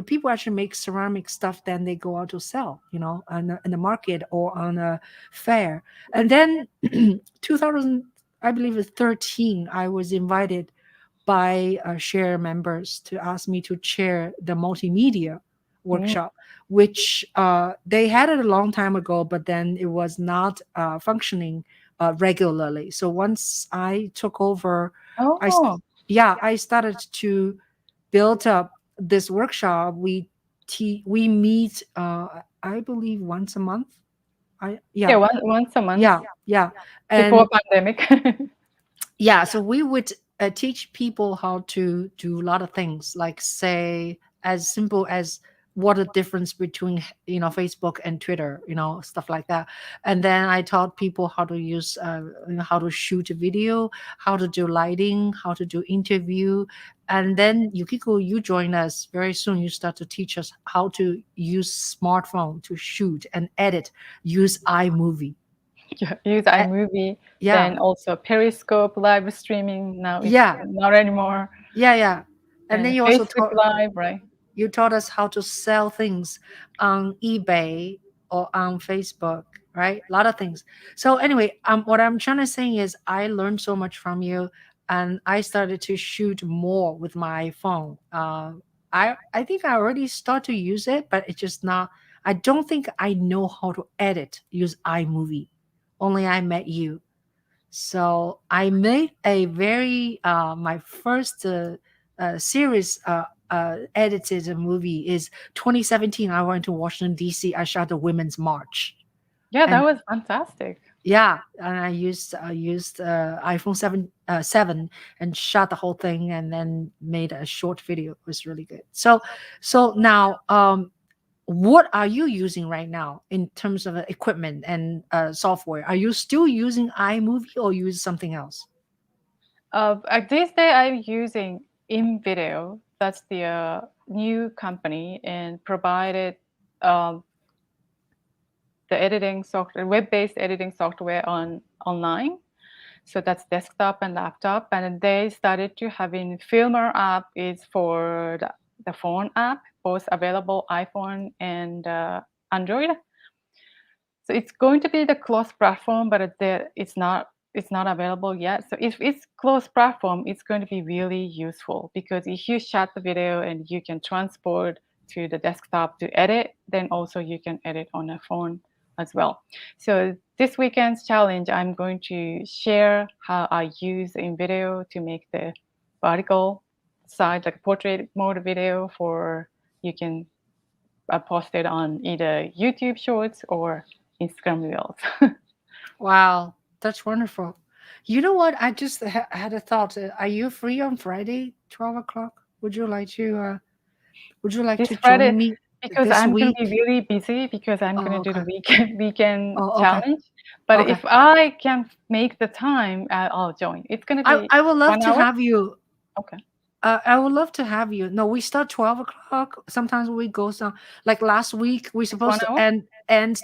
people actually make ceramic stuff, then they go out to sell, in the market or on a fair. And then 2000, I believe it's 13, I was invited by share members to ask me to chair the multimedia Mm. workshop, which they had it a long time ago, but then it was not functioning regularly. So once I took over, I s- Oh, yeah, I started to build up this workshop. We meet, I believe, once a month. I yeah, Yeah, once a month yeah, before and pandemic. yeah, so we would teach people how to do a lot of things, like say as simple as what a difference between Facebook and Twitter, stuff like that. And then I taught people how to use how to shoot a video, how to do lighting, how to do interview. And then Yukiko, you join us very soon. You start to teach us how to use smartphone to shoot and edit, use iMovie. Yeah, use Uh, iMovie, yeah, then also Periscope live streaming. Now it's yeah, not anymore. yeah. And then And you also Facebook taught Live, right? you taught us how to sell things on eBay or on Facebook. right? A lot of things. So anyway, what I'm trying to say is I learned so much from you, and I started to shoot more with my phone. I think I already start to use it, but it's just not. I don't think I know how to edit use iMovie. Only I met you, so I made a very my first series edited movie is 2017. I went to Washington D.C. I shot the Women's March, Yeah, that and was fantastic. yeah, and I used iPhone 7 and shot the whole thing, and then made a short video. It was really good. So now, what are you using right now in terms of equipment and software? Are you still using iMovie or use something else? These days I'm using InVideo. That's the new company and provided um, the editing software, web-based editing software on online. So that's desktop and laptop. And they started to having Filmer app is for the phone app, both available iPhone and Android. So it's going to be the closed platform, but it's not available yet. So if it's closed platform, it's going to be really useful because if you shot the video and you can transport to the desktop to edit, then also you can edit on a phone as well. So this weekend's challenge, I'm going to share how I use InVideo to make the vertical side, like portrait mode video for you can post it on either YouTube Shorts or Instagram Reels. Wow, that's wonderful. You know what? I just had a thought. Are you free on Friday, 12 o'clock? Would you like This to Friday, join me because this I'm going to week? be really busy because I'm Oh, going to do the okay. weekend Oh, okay. challenge. But Okay. if I can make the time, I'll join. It's going to I be I would love 1 to hour. have you. Okay. I would love to have you. No, we start 12 o'clock. Sometimes we go some, like last week we It's 1 supposed to hour. end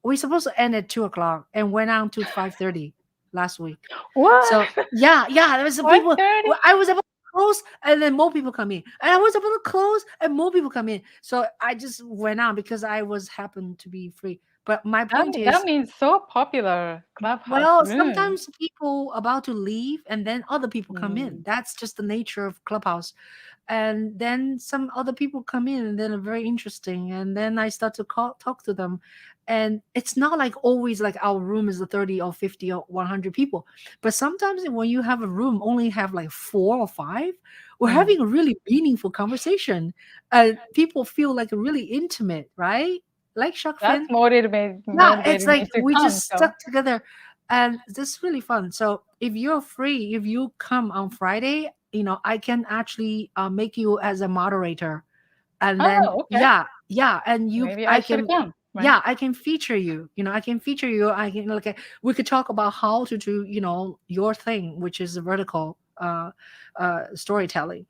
we supposed to end at 2 o'clock and went on to 5:30 last week. What? So yeah, there was some people. 5:30? I was about to close, and then more people come in, and I was about to close, and more people come in. So I just went on because I was happened to be free. But my point That is, means so popular clubhouse well, room. sometimes people about to leave, and then other people come in. Mm. That's just the nature of Clubhouse. And then some other people come in, and then are very interesting. And then I start to talk to them. And it's not like always like our room is a 30 or 50 or 100 people. But sometimes when you have a room, only have like 4 or 5, we're Mm. having a really meaningful conversation. People feel like really intimate, right? Like Shark That's Fin. Yeah, it's motivated me like to we come. just So, stuck together, and this is really fun. So if you're free, if you come on Friday, I can actually make you as a moderator, and then oh, okay. yeah, and Maybe I should come, right? I can feature you. I can feature you. I can like we could talk about how to do your thing, which is vertical storytelling.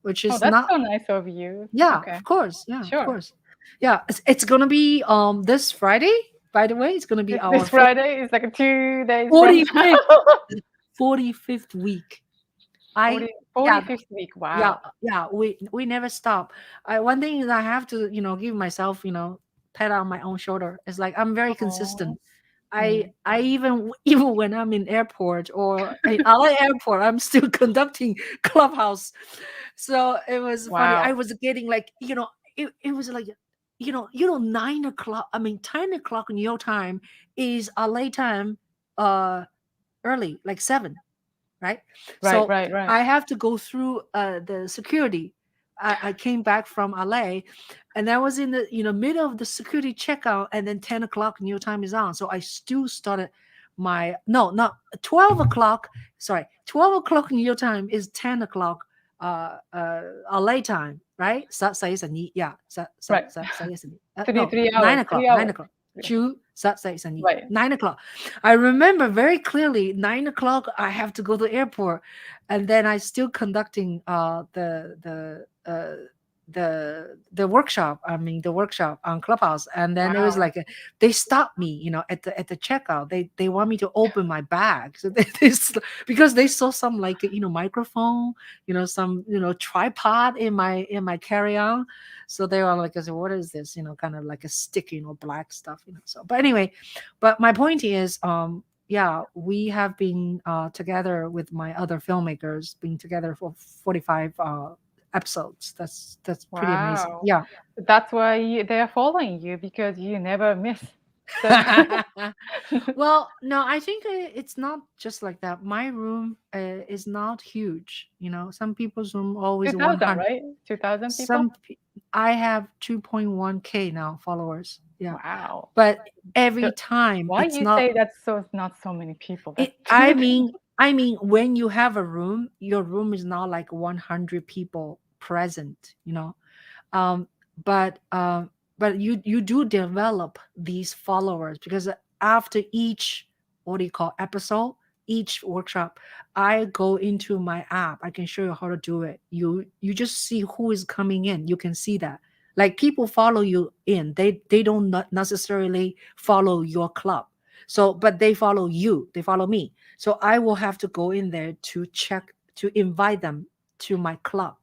Which Oh, is that's not. so nice of you. Yeah, Okay, of course. Yeah, of sure. course. Yeah, it's gonna be this Friday. By the way, it's gonna be our This Friday is like 2 days from now. 45th 45th week. I 40, Yeah, 45th week. yeah, Wow. yeah. We never stop. One thing is I have to give myself pat on my own shoulder. It's like I'm very Oh. consistent. I even even when I'm in airport or in LA airport, I'm still conducting clubhouse. So it was funny. I Wow. was getting like it was like 9 o'clock. I mean 10 o'clock New York time is LA time, uh early like 7, right? Right, So right, right. I have to go through the security. I came back from LA, and I was in the middle of the security checkout, and then 10 o'clock New York time is on. So I still started my no, not 12 o'clock. Sorry, 12 o'clock New York time is 10 o'clock LA time, right? Yeah, Right. no, 3 hours. 9 o'clock, 3 hours. 9 o'clock. 2 Right. 9 o'clock. I remember very clearly 9 o'clock. I have to go to the airport, and then I still conducting the the workshop. I mean the workshop on Clubhouse, and then it was Wow. like they stopped me, at the checkout. They want me to open my bag, so because they saw some like microphone, some tripod in my carry on. So they were like, I said, what is this? Kind of like a stick, black stuff. So, but anyway, but my point is, yeah, we have been together with my other filmmakers, been together for 45 episodes. That's pretty amazing. Wow. Yeah. That's why they're following you because you never miss. So Well, no, I think it's not just like that. My room is not huge. Some people's room always 2000, 100. right? 2000 people? Some pe- I have 2.1K now followers. Yeah, Wow. but every The, time why it's you not. say that's so not so many people? That's It, I mean, when you have a room, your room is not like 100 people present. um but but you do develop these followers, because after each, what do you call, episode, each workshop, I go into my app. I can show you how to do it. You just see who is coming in. You can see that, like, people follow you in. They don't not necessarily follow your club. So but they follow you, they follow me. So I will have to go in there to check, to invite them to my club.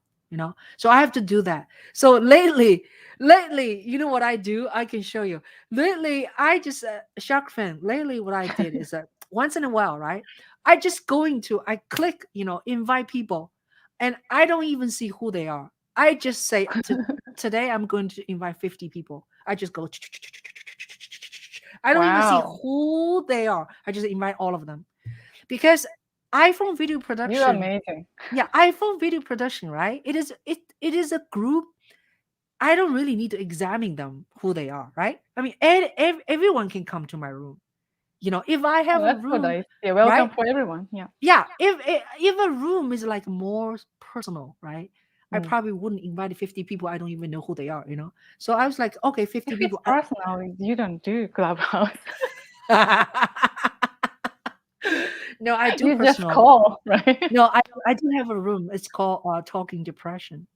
So I have to do that. So lately, you know what I do? I can show you. Lately, I just shark fan. Lately, what I did is that once in a while, right? I click, invite people, and I don't even see who they are. I just say today I'm going to invite 50 people. I just go. I don't even see wow. who they are. I just invite all of them, because iPhone video You're production, amazing. yeah, iPhone video production, right? It is a group. I don't really need to examine them who they are, right? I mean, everyone can come to my room. If I Oh, have a that's so room, nice. Yeah, right? welcome for everyone. Yeah. Yeah, if a room is like more personal, right? I Mm. probably wouldn't invite 50 people. I don't even know who they are. So I was like, okay, 50 If it's people. personal, you don't do Clubhouse. No, I do You just personal. call, right? No, I do have a room. It's called Talking Depression.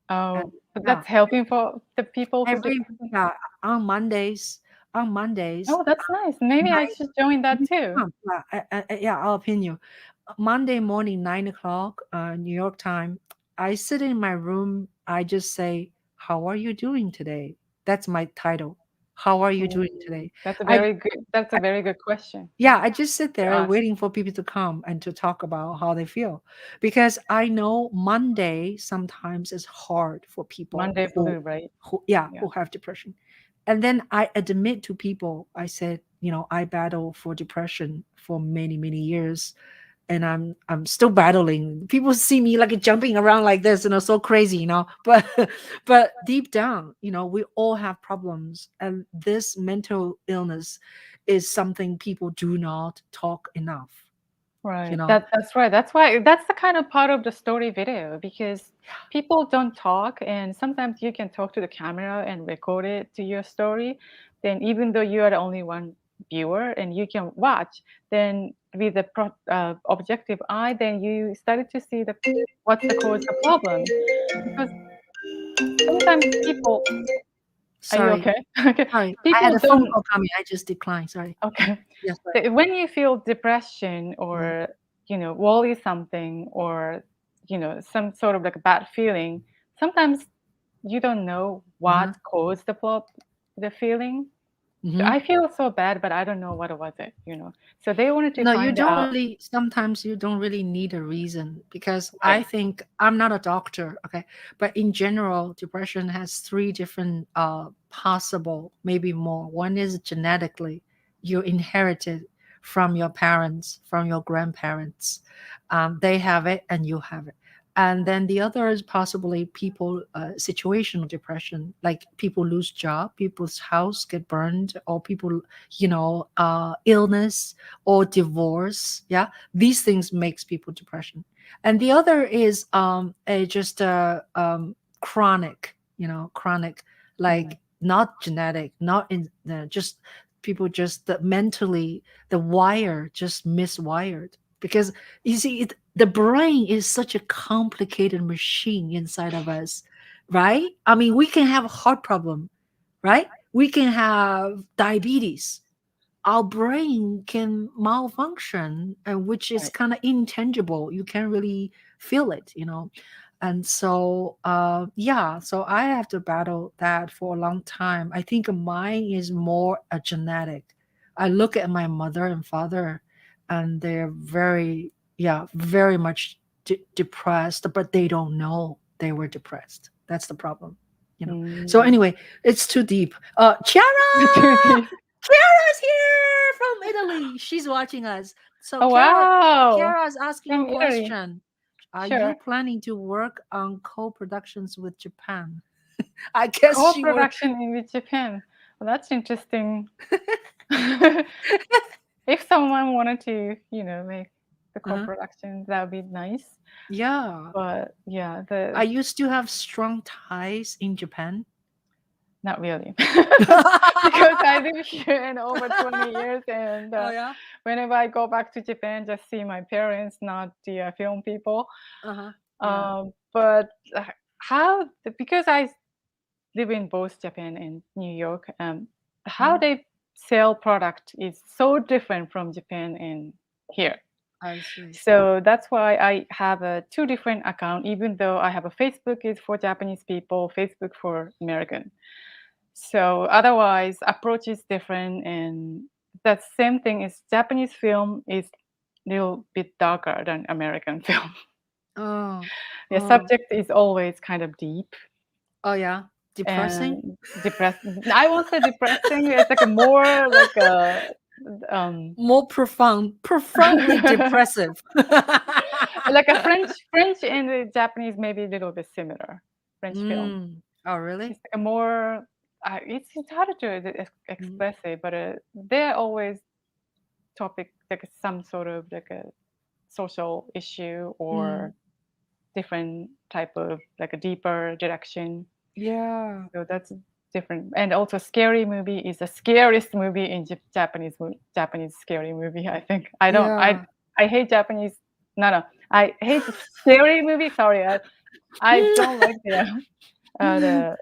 And Oh, but yeah, that's helping for the people who every depression. yeah, on Mondays, on Mondays, Oh, that's nice. Maybe I 9, should join that you too. come. Yeah, yeah, I'll pin you. Monday morning, 9 o'clock, New York time. I sit in my room. I just say, "How are you doing today?" That's my title. How are you doing Mm, today? that's a I very good. That's a very good question Yeah, I just sit to there ask. waiting for people to come and to talk about how they feel, because I know Monday sometimes is hard for people Monday who Blue, right? Yeah. who have depression. And then I admit to people, I said, I battle for depression for many years, and I'm still battling. People see me like jumping around like this, so crazy. But but deep down, we all have problems, and this mental illness is something people do not talk enough. You Right. know, That's right. That's why that's the kind of part of the story video because people don't talk and sometimes you can talk to the camera and record it to your story. Then even though you are the only one viewer and you can watch, then with the objective eye, then you started to see the what's the cause the problem. Because sometimes people are you sorry, okay? Okay. sorry, I had People a phone don't call coming. I just declined. Sorry. okay. Yes, sorry. When you feel depression Mhm, or worry something or some sort of like a bad feeling, sometimes you don't know what uh-huh, caused the feeling. So mhm. I feel so bad, but I don't know what was it. So they wanted to No, you find don't out. really, sometimes you don't really need a reason, because I Right. think, I'm not a doctor, okay, but in general, depression has three different possible, maybe more. One is genetically, you inherited from your parents, from your grandparents. They have it and you have it. And then the other is possibly people, situational depression, like people lose job, people's house get burned, or people, illness or divorce. Yeah, these things makes people depression. And the other is just chronic, chronic, Mm, like not genetic, not in just people, just mentally, the wire just miswired. Because you see, the brain is such a complicated machine inside of us. right? I mean, we can have a heart problem, right? We can have diabetes. Our brain can malfunction, and which is Right. kind of intangible. You can't really feel it, And so, yeah, so I have to battle that for a long time. I think mine is more a genetic. I look at my mother and father, and they're very, yeah, very much depressed, but they don't know they were depressed. That's the problem. So Mm. anyway, it's too deep. Chiara! Chiara's here from Italy. She's watching us. So Oh Chiara, wow, Chiara is asking a from Italy. question. Are you Sure. planning to work on co-productions with Japan? I guess she will. Co-production in with Japan. Well, that's interesting. If someone wanted to, make the Uh-huh. co-production, that would be nice. Yeah. But yeah, Are you still have strong ties in Japan? not really, because I live here in over 20 years, and Oh yeah. whenever I go back to Japan, just see my parents, not the film people. Uh-huh. Yeah. But how, because I live in both Japan and New York, how Mhm. they sell product is so different from Japan and here. I see. So that's why I have a two different account, even though I have a Facebook is for Japanese people, Facebook for American. So otherwise, approach is different, and that same thing is Japanese film is little bit darker than American film. Oh. The Oh. subject is always kind of deep Oh yeah. Depressing? and depressing. I won't say depressing. It's like a more like a um More profoundly depressive. like a French and the Japanese maybe a little bit similar. French film. Oh, really? It's like a more it's harder to Mm, express it, but they're always topic like some sort of like a social issue mm, or different type of like a deeper direction. yeah, So that's different. And also, scary movie is the scariest movie in Japanese scary movie. I think I don't. yeah. I hate Japanese. No, no. I hate scary movie. Sorry, I don't like the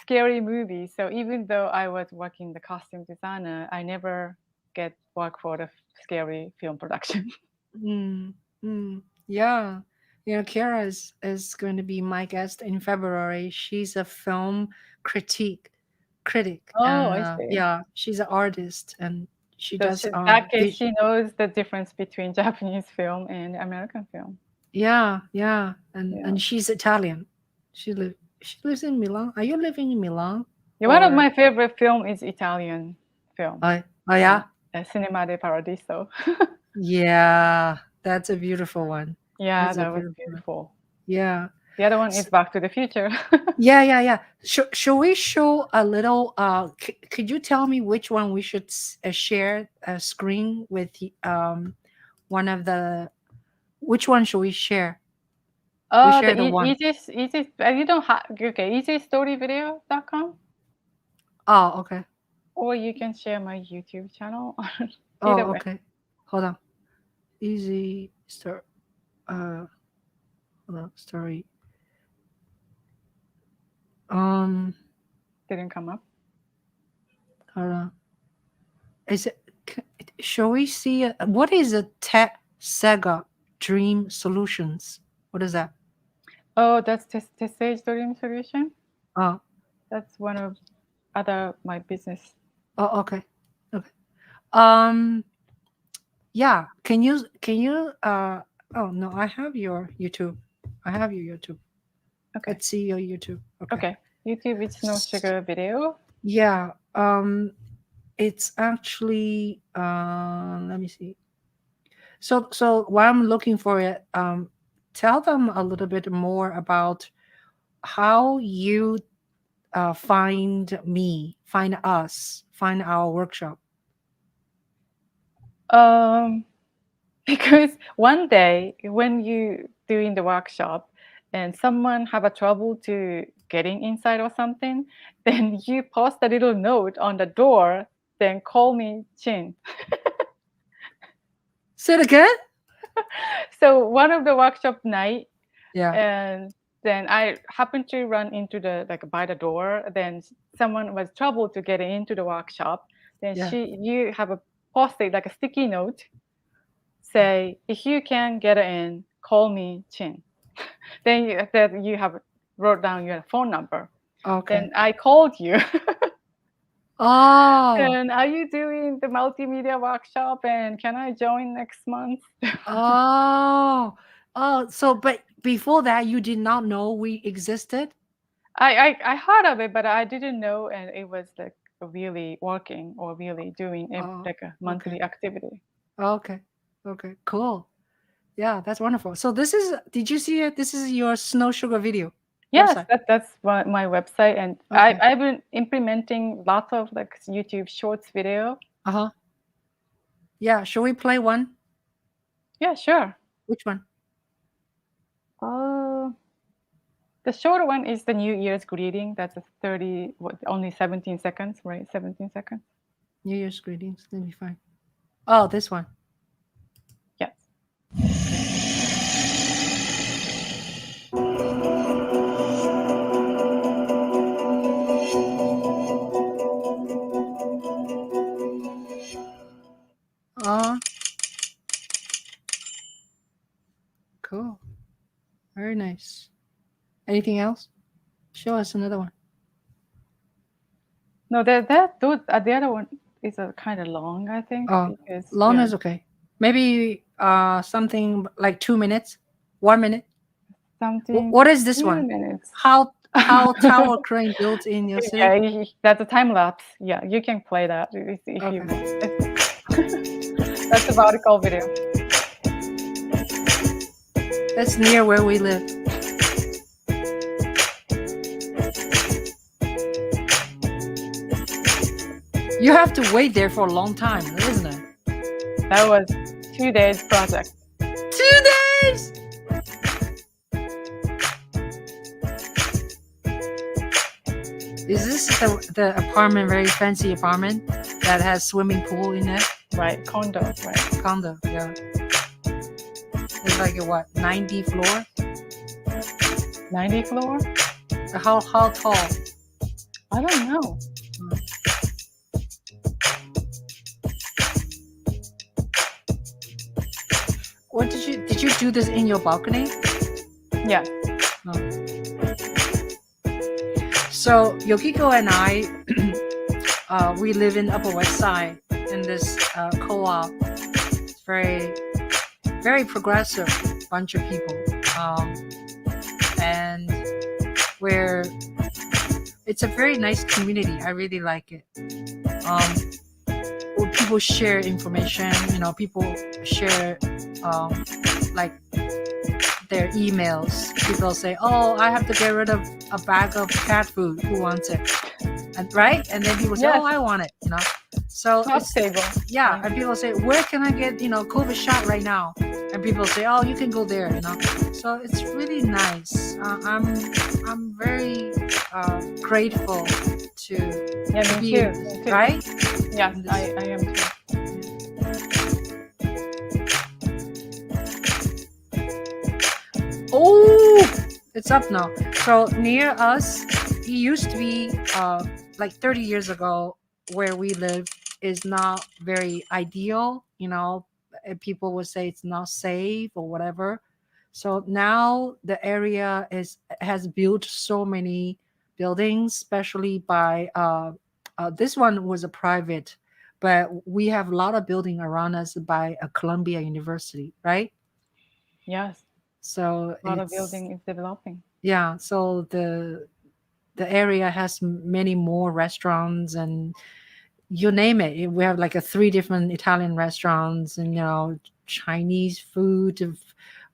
scary movie. So even though I was working the costume designer, I never get work for the scary film production. Mm, mm, yeah. Kara is going to be my guest in February. She's a film critic, Oh, and I see. yeah, she's an artist, and she So does that case, she knows the difference between Japanese film and American film. yeah, yeah, and Yeah. and she's Italian. She lives in Milan. Are you living in Milan Yeah, one of or my favorite film is Italian film. oh yeah? Cinema de Paradiso. Yeah, that's a beautiful one. Yeah, That's a that was beautiful one. beautiful. Yeah. The other one is S- Back to the Future. Yeah, yeah, yeah. Should we show a little could you tell me which one we should share a screen with one of the which one should we share? We The share the one. easiest, you don't have, okay, easystoryvideo.com, Oh, okay. or you can share my YouTube channel. Either Oh, way. okay. Hold on. Easy start uh hold on, story. Um Didn't come up. hold on. Is it c- shall we see what is a TESAGE Dream Solutions? What is that? Oh, that's TESAGE Dream Solution. Oh, That's one of other my business. oh, okay. Okay. Um, yeah. Can you oh no, I have your YouTube. I have your YouTube. Okay. Let's see your YouTube. Okay. Okay. YouTube is SnowSugar video. Yeah. It's actually let me see. So while I'm looking for it, tell them a little bit more about how you find us, find our workshop. Because one day when you doing the workshop and someone have a trouble to getting inside or something, then you post a little note on the door, then call me Chin. Say it again. So one of the workshop night, Yeah. and Then I happened to run into the by the door. Then someone was trouble to get into the workshop. Then Yeah. you have a post-it like a sticky note. Say if you can get in, call me Ching. Then you have wrote down your phone number. Okay. Then I called you. Oh. And are you doing the multimedia workshop? And can I join next month? Oh. Oh. So, but before that, you did not know we existed. I heard of it, but I didn't know, and it was like really working or really doing Oh. like a Okay. monthly activity. Okay. Okay. Cool. Yeah, that's wonderful. So this is. Did you see it? This is your SnowSugar video Yes, website. that's my website, and Okay. I've been implementing lots of like YouTube Shorts video. Uh-huh. Yeah. Shall we play one? Yeah, sure. Which one? Uh, the shorter one is the New Year's greeting. That's a 30, only 17 seconds, right? 17 seconds. New Year's greetings. Let me find. Oh, this one. Yes. Oh, cool. Very nice. Anything else? Show us another one. No, the other one is kind of long, I think, Oh, because long is okay. Maybe something like 2 minutes, 1 minute. something. What is this 2 one? minutes. How tower crane built in your city? Yeah, that's a time lapse. Yeah, you can play that if you Okay. want. That's a vertical video. That's near where we live. You have to wait there for a long time, isn't it? That was 2 days project. 2 days. Is this the apartment, very fancy apartment that has swimming pool in it? Right, condo, right. Condo, yeah. It's like a what, 90 floor? 90 floor? How tall? I don't know. What did you do this in your balcony? Yeah. Oh. So Yukiko and I, we live in Upper West Side in this co-op. It's very progressive bunch of people, and it's a very nice community. I really like it. Where people share information. People share like their emails. People say, "Oh, I have to get rid of a bag of cat food. Who wants it?" And right, and then people say, Yes. "Oh, I want it." So Top table. yeah, and people say, "Where can I get COVID shot right now?" And people say, "Oh, you can go there." So it's really nice. I'm very grateful to Yeah, me be too. in this, Me too. right? Yeah, In this- I am too. Oh, it's up now. So near us, it used to be like 30 years ago, where we live is not very ideal. People would say it's not safe or whatever. So now the area has built so many buildings, especially by this one was a private, but we have a lot of building around us by a Columbia University, right? Yes, So a lot of it's building is developing. yeah. So the area has many more restaurants, and you name it. We have like 3 different Italian restaurants, and Chinese food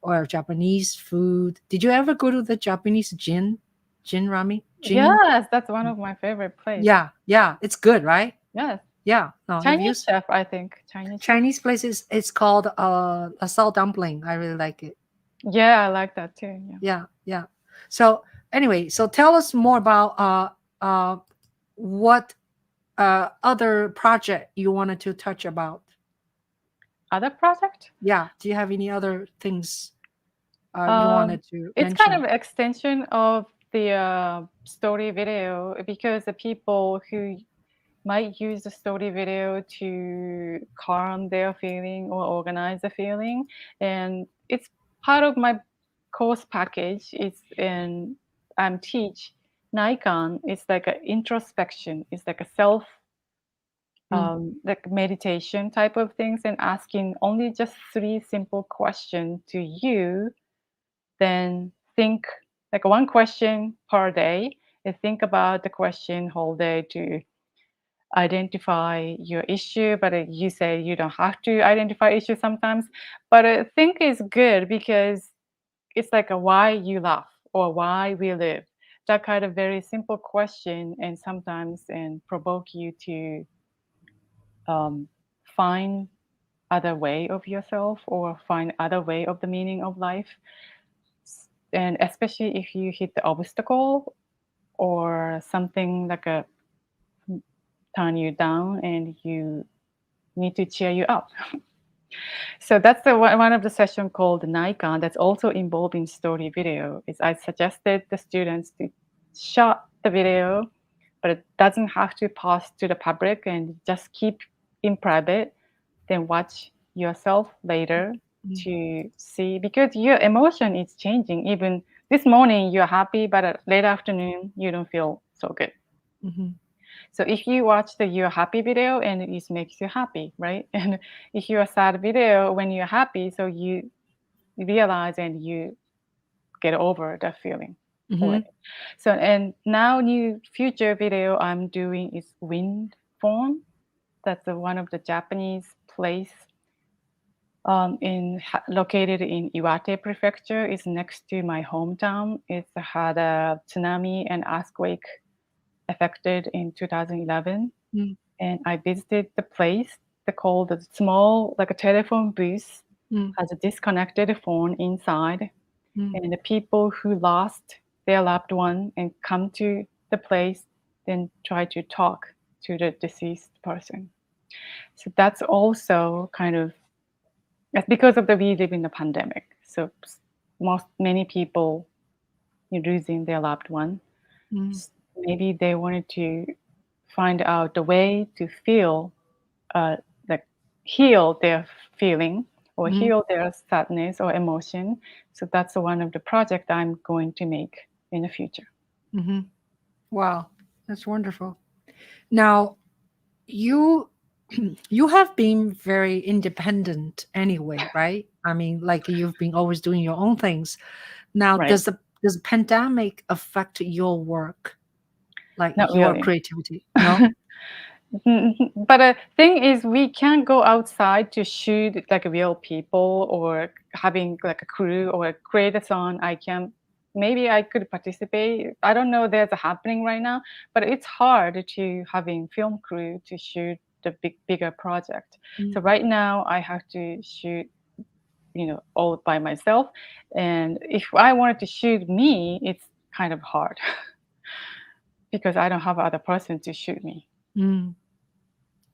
or Japanese food. Did you ever go to the Japanese Jin Rami? Jin? Yes, that's one of my favorite places. Yeah, it's good, right? Yes. Yeah. No, have you Chinese chef, I think. Chinese chef. Chinese places? It's called a salt dumpling. I really like it. Yeah, I like that too. Yeah. Yeah. So anyway, so tell us more about what other project you wanted to touch about. Other project? Yeah. Do you have any other things you wanted to It's kind of mention? an extension of the story video because the people who might use the story video to calm their feeling or organize the feeling, and it's part of my course package. It's in teach Nikon. It's like an introspection. It's like a self Mm, like meditation type of things, and asking only just three simple questions to you, then think like one question per day and think about the question whole day to identify your issue. But you say you don't have to identify issues sometimes, but I think is good because it's like a why you laugh or why we live, that kind of very simple question, and sometimes and provoke you to find other way of yourself or find other way of the meaning of life. And especially if you hit the obstacle or something like a turn you down and you need to cheer you up. So that's the one of the session called Nikon that's also involving story video. Is I suggested the students to shot the video, but it doesn't have to post to the public and just keep in private, then watch yourself later mm, to see, because your emotion is changing. Even this morning you're happy, but at late afternoon you don't feel so good. mhm, So if you watch the you're happy video and it makes you happy, right? And if you're sad video when you're happy, so you realize and you get over that feeling mhm, already. So and now new future video I'm doing is wind form. That's one of the Japanese place located in Iwate Prefecture. Is next to my hometown. It's had a tsunami and earthquake affected in 2011, mm, and I visited the place. They called the small like a telephone booth mm, has a disconnected phone inside, mm, and the people who lost their loved one and come to the place then try to talk to the deceased person. So that's also kind of that's because of the we live in the pandemic. So most many people losing their loved one. mm, Maybe they wanted to find out the way to feel, uh, like heal their feeling or mhm, heal their sadness or emotion. So that's one of the project I'm going to make in the future. mhm. Wow, that's wonderful. Now, you you have been very independent anyway, right? I mean, like you've been always doing your own things. Now, Right? does the pandemic affect your work, like Not your really. creativity? No? But the thing is, we can't go outside to shoot like real people or having like a crew or a create-a-thon. I can maybe I could participate. I don't know there's a happening right now, but it's hard to having film crew to shoot the bigger project. Mm, So right now I have to shoot, all by myself. And if I wanted to shoot me, it's kind of hard because I don't have other person to shoot me. mm,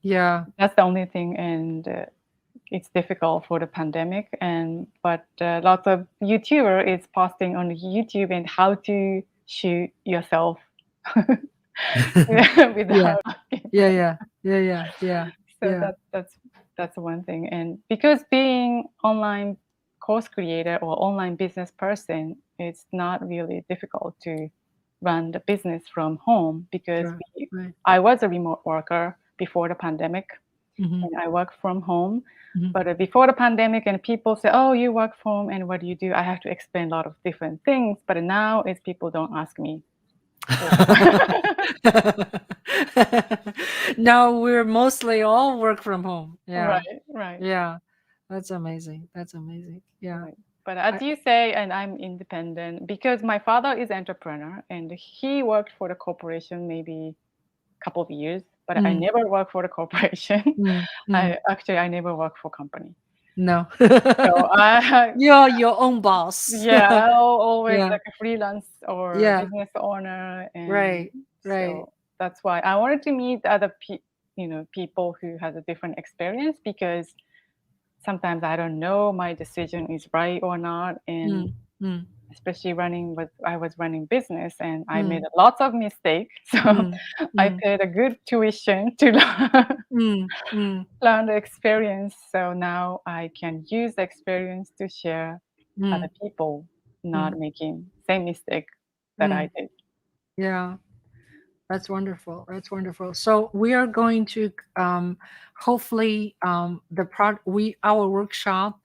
yeah, That's the only thing, and it's difficult for the pandemic. And but lots of YouTuber is posting on YouTube and how to shoot yourself yeah, without. yeah, yeah, yeah, yeah, yeah, So yeah, that's one thing. And because being online course creator or online business person, it's not really difficult to run the business from home because sure, right. I was a remote worker before the pandemic Hmm. and I work from home. Hmm. But before the pandemic, and people say, "Oh, you work from home, and what do you do?" I have to explain a lot of different things. But now, it's people don't ask me. Or No, we're mostly all work from home. Yeah, right, right, yeah, that's amazing. That's amazing. Yeah, right. But as I, you say, and I'm independent because my father is entrepreneur and he worked for the corporation maybe a couple of years. But I mm, never worked for the corporation. mm, mm, I never worked for company. no, So I you're your own boss. Yeah, I'll always Yeah, like a freelance or yeah, business owner, and right, right. so that's why I wanted to meet other people who has a different experience because sometimes I don't know my decision is right or not, and Mm, Mm, especially I was running business and I made mm, lots of mistakes. So mm, I mm, paid a good tuition to learn, mm, mm, learn the experience. So now I can use the experience to share other mm, people not mm, making same mistake that I mm. did. Yeah, that's wonderful. That's wonderful. So we are going to hopefully the our workshop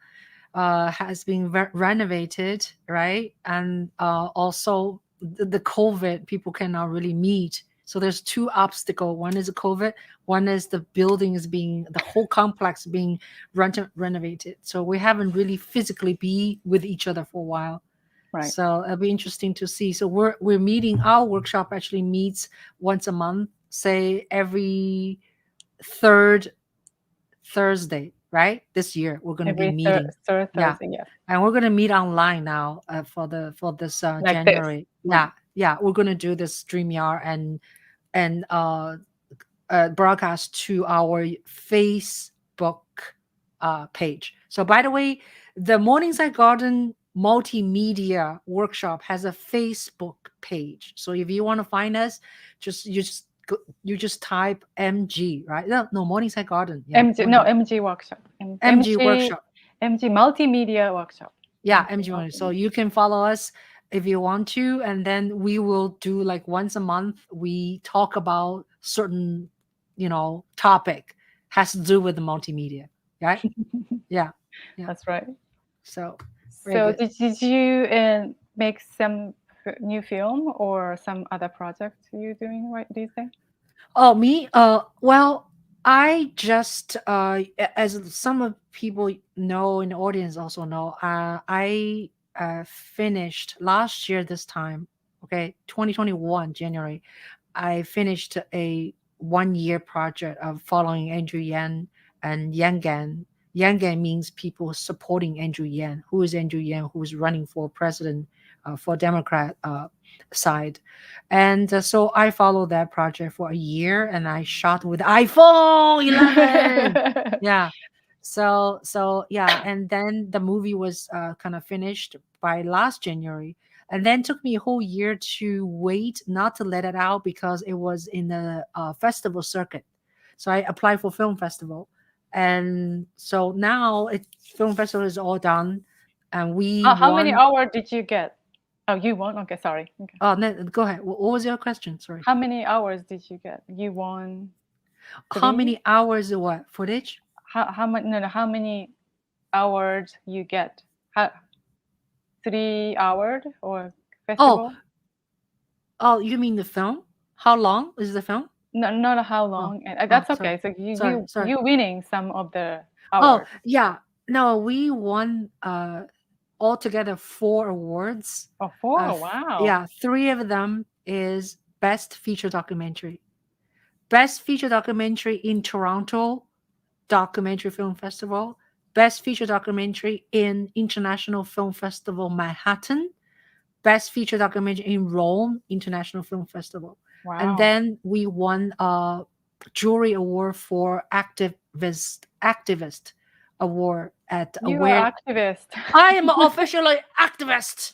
has been renovated, right? And also the COVID, people cannot really meet. So there's two obstacles. One is COVID. One is the building is being, the whole complex being renovated. So we haven't really physically be with each other for a while. Right. So it'll be interesting to see. So we're meeting. Our workshop actually meets once a month, say every third Thursday, right? This year we're going to be Every meeting. third Yeah. Thursday, yes. And we're going to meet online now for this Like this. January. Right. Yeah. Yeah, we're going to do this StreamYard and broadcast to our Facebook page. So, by the way, the Morningside Garden multimedia workshop has a Facebook page. So, if you want to find us, you just type MG, right? No, Morningside Garden. Yeah, MG workshop. MG workshop. MG multimedia workshop. Yeah, MG MG one. So multimedia. you can follow us if you want to, and then we will do like once a month. We talk about certain, topic has to do with the multimedia, right? Yeah, yeah. That's right. So very So good. did you make some new film or some other project you doing right these days? Oh, me? Well, I just as some of people know in the audience also know, I finished last year this time. Okay, 2021 January. I finished a 1 year project of following Andrew Yang and Yangan. Yangan means people supporting Andrew Yang. Who is Andrew Yang? Who is running for president for Democrat side? And so I followed that project for a year, and I shot with iPhone 11. Yeah. So yeah, and then the movie was kind of finished by last January, and then took me a whole year to wait, not to let it out because it was in the festival circuit. So I applied for film festival, and so now film festival is all done, and we How many won. hours did you get? Oh, you won. Okay, sorry. Okay. Oh, no, go ahead. What was your question? Sorry. How many hours did you get? You won How 3? many hours of what footage? How much? No, no. How many hours you get? How 3 hours or Oh, festival? oh, you mean the film? How long is the film? No, not how Oh, long. And oh, that's sorry, okay. So you sorry, you sorry. you winning some of the Oh, hours. yeah. No, we won altogether 4 awards. Oh, 4. Wow. Yeah, three of them is best feature documentary. Best feature documentary in Toronto Documentary Film Festival. Best feature documentary in International Film Festival Manhattan. Best feature documentary in Rome International Film Festival. And Wow. then we won a jury award for activist award at You Aware. are activist. I am officially activist.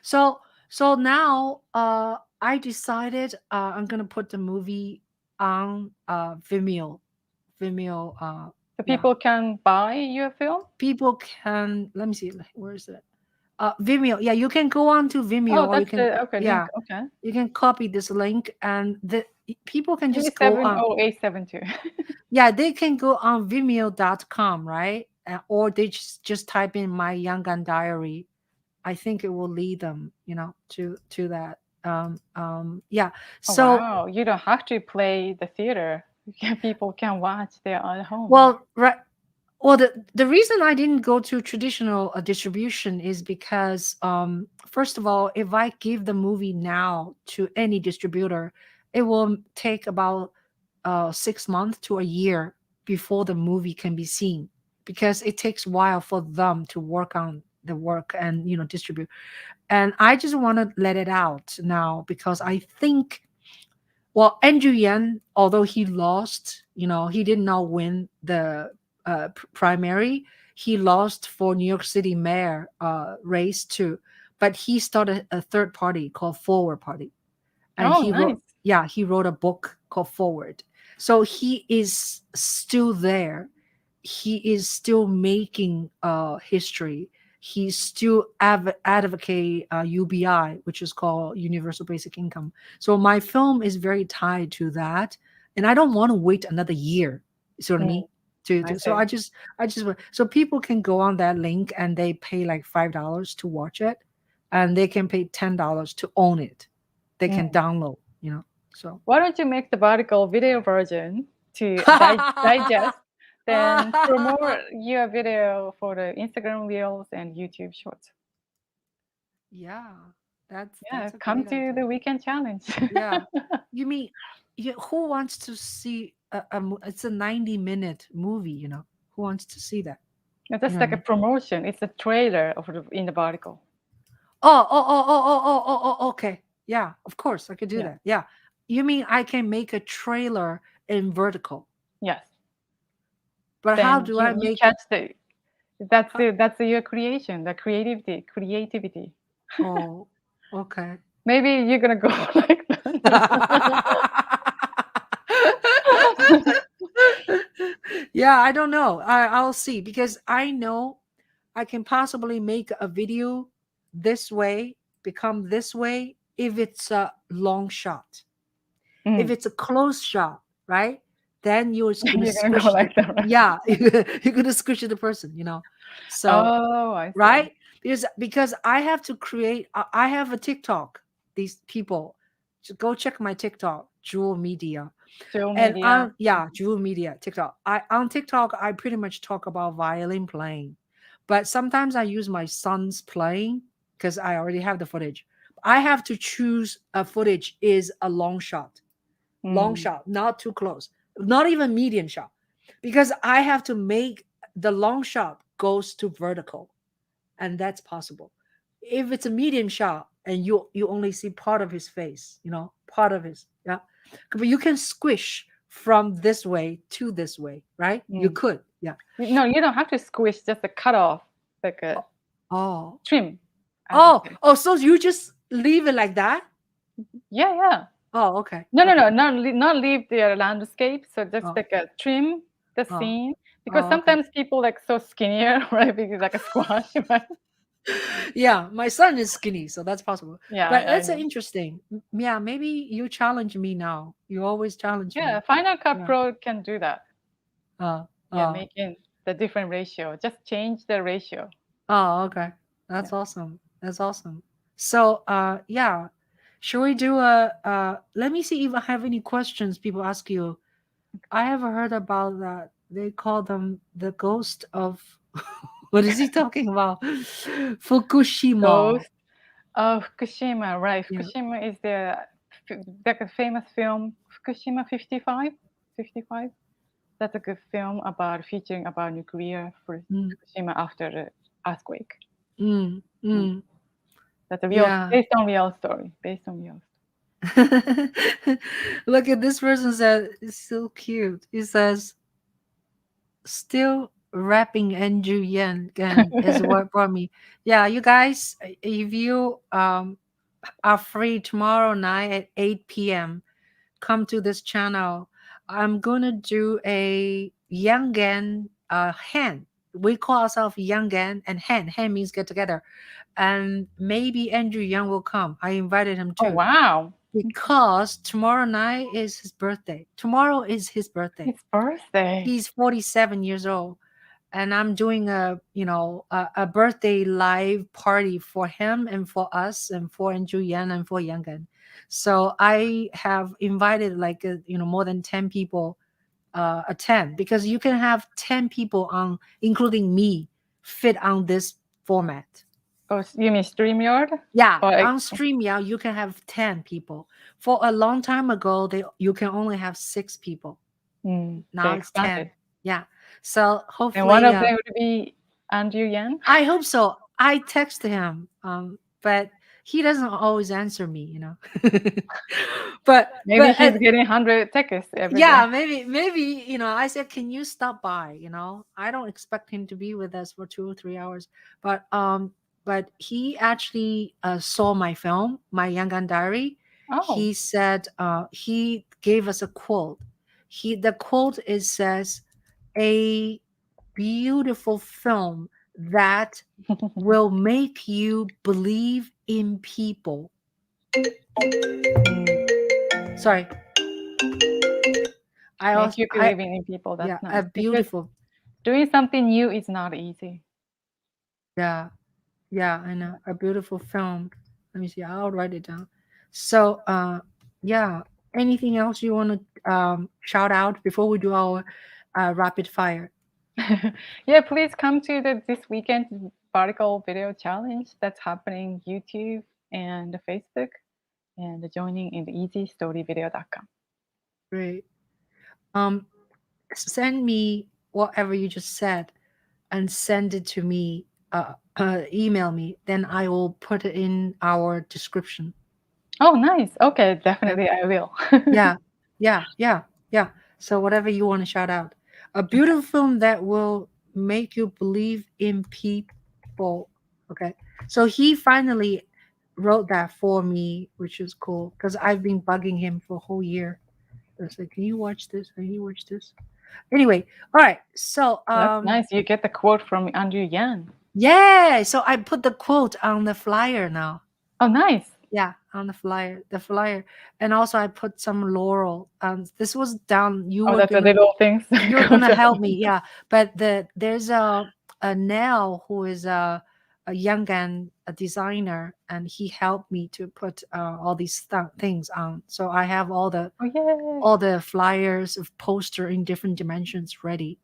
So now I decided I'm gonna put the movie on Vimeo. Vimeo So yeah. people can buy your film? People can, let me see, where is it? Vimeo. Yeah, you can go on to Vimeo, Oh, or you that's can, the okay link. yeah, Okay. you can copy this link, and the people can just go on. 370872. Yeah, they can go on Vimeo.com, right? Or they just type in my Yangon diary. I think it will lead them, to that. Yeah. Oh, So, wow. You don't have to play the theater. People can watch their at home. well, right. Well, the reason I didn't go to traditional distribution is because, first of all, if I give the movie now to any distributor, it will take about 6 months to a year before the movie can be seen, because it takes a while for them to work on the work and distribute. And I just want to let it out now because I think, well, Andrew Yan, although he lost, he did not win the primary. He lost for New York City mayor race too, but he started a third party called Forward Party, and Oh, he wrote, nice. yeah, he wrote a book called Forward. So he is still there. He is still making history. He's still advocate UBI, which is called Universal Basic Income. So my film is very tied to that, and I don't want to wait another year. You see what I Mm, mean? I So see. I just so people can go on that link and they pay like $5 to watch it, and they can pay $10 to own it. They can Mm. download, you know. So Why don't you make the vertical video version to digest, then promote your video for the Instagram Reels and YouTube Shorts? yeah, Yeah, that's a come great to idea. the weekend challenge. Yeah, you mean who wants to see it's a 90-minute movie, you know? Who wants to see that? It's You just know what I like a mean? promotion. It's a trailer of in the vertical. Okay. Yeah, of course I could do Yeah. that. Yeah. You mean I can make a trailer in vertical, Yes. but how Then do I you make catch the that's how, the that's your creation, the creativity. oh, okay. Maybe you're gonna go like that. Yeah, I don't know. I'll see because I know I can possibly make a video this way, become this way if it's a long shot. If Mm. it's a close shot, right? Then you're just gonna You're gonna go squish the like that, right? yeah, you're gonna squish the person, you know. So Oh, I see. right? Because I have to create. I have a TikTok. These people, just go check my TikTok, Jewel Media, Social and media. on yeah, Jewel Media TikTok. I on TikTok I pretty much talk about violin playing, but sometimes I use my son's playing because I already have the footage. I have to choose a footage is a long Mm. shot, not too close, not even medium shot, because I have to make the long shot goes to vertical, and that's possible. If it's a medium shot and you only see part of his face, you know, part of his yeah, but you can squish from this way to this way, right? You Mm. could, yeah. No, you don't have to squish, just a cut off, like a Oh, trim, I would say. oh, so you just leave it like that? Yeah, yeah. Oh, okay, No, no, okay. no, not leave the landscape. So just Oh, like a trim the oh, scene because oh, okay. sometimes people like so skinnier, right? Because like a squash, right? Yeah, my son is skinny, so that's possible. Yeah, But I that's know. interesting. Yeah, maybe you challenge me now. You always challenge Yeah, me. Final Cut Yeah. Pro can do that. Uh, Yeah, uh, making the different ratio. Just change the ratio. okay. Yeah. That's awesome. That's awesome. So, yeah. Should we do a let me see if I have any questions people ask you. I have heard about that. They call them the ghost of what is he talking about? Fukushima. Ghost of Fukushima, right? Yeah. Fukushima is like a famous film, Fukushima 55. 55. That's a good film about featuring about nuclear for Mm, Fukushima after the earthquake. mm, Mm. mm. That's a real Yeah. based on real story. Based on real Look at this person said it's so cute. He says still rapping Andrew Yan again is story. what brought me. Yeah, you guys, if you are free tomorrow night at 8 p.m., come to this channel. I'm gonna do a Yangan hen. We call ourselves Yangan and hen. Hen means get together. And maybe Andrew Yang will come. I invited him Oh too wow! because tomorrow night is his birthday. Tomorrow is his birthday. It's birthday. He's 47 years old, and I'm doing a a birthday live party for him and for us and for Andrew Yan and for Yangan. So I have invited like more than 10 people attend, because you can have 10 people on, including me, fit on this format. Oh, you mean StreamYard? Yeah, Or on StreamYard you can have 10 people. For a long time ago, you can only have 6 people. they Now it's expanded. 10. Yeah. So And one hopefully, of them would be Andrew Yan. I hope so. I texted him, but he doesn't always answer me, you know. but Maybe but he's getting 100 texts every yeah, day. maybe I said, can you stop by? I don't expect him to be with us for 2 or 3 hours, but he actually saw my film, my Yangon Diary. Oh, He said he gave us a quote. The quote is says, a beautiful film that will make you believe in people. Sorry, I make also you believing in people. yeah, That's a nice because beautiful. doing something new is not easy. Yeah, yeah, I know. A beautiful film. Let me see. I'll write it down. So, yeah. Anything else you want to shout out before we do our rapid fire? Yeah, please come to this weekend vertical video challenge that's happening YouTube and Facebook, and joining in the easystoryvideo.com. Great. Um, Send me whatever you just said, and send it to me. Email me. Then I will put it in our description. Oh, nice. Okay, Yeah. definitely I will. Yeah, yeah, yeah, yeah. So whatever you want to shout out, a beautiful film that will make you believe in people. Okay, so he finally wrote that for me, which is cool because I've been bugging him for a whole year. I was like, "Can you watch this? Can you watch this?" Anyway, all right. So That's nice. You get the quote from Andrew Yan. yeah. So I put the quote on the flyer now. Oh, nice. Yeah, on the flyer, and also I put some laurel. This was down. You Oh, were that's the gonna little things. you're gonna help me, yeah. But there's a Nell who is a young and a designer, and he helped me to put all these things on. So I have Oh, yay. all the flyers of poster in different dimensions ready,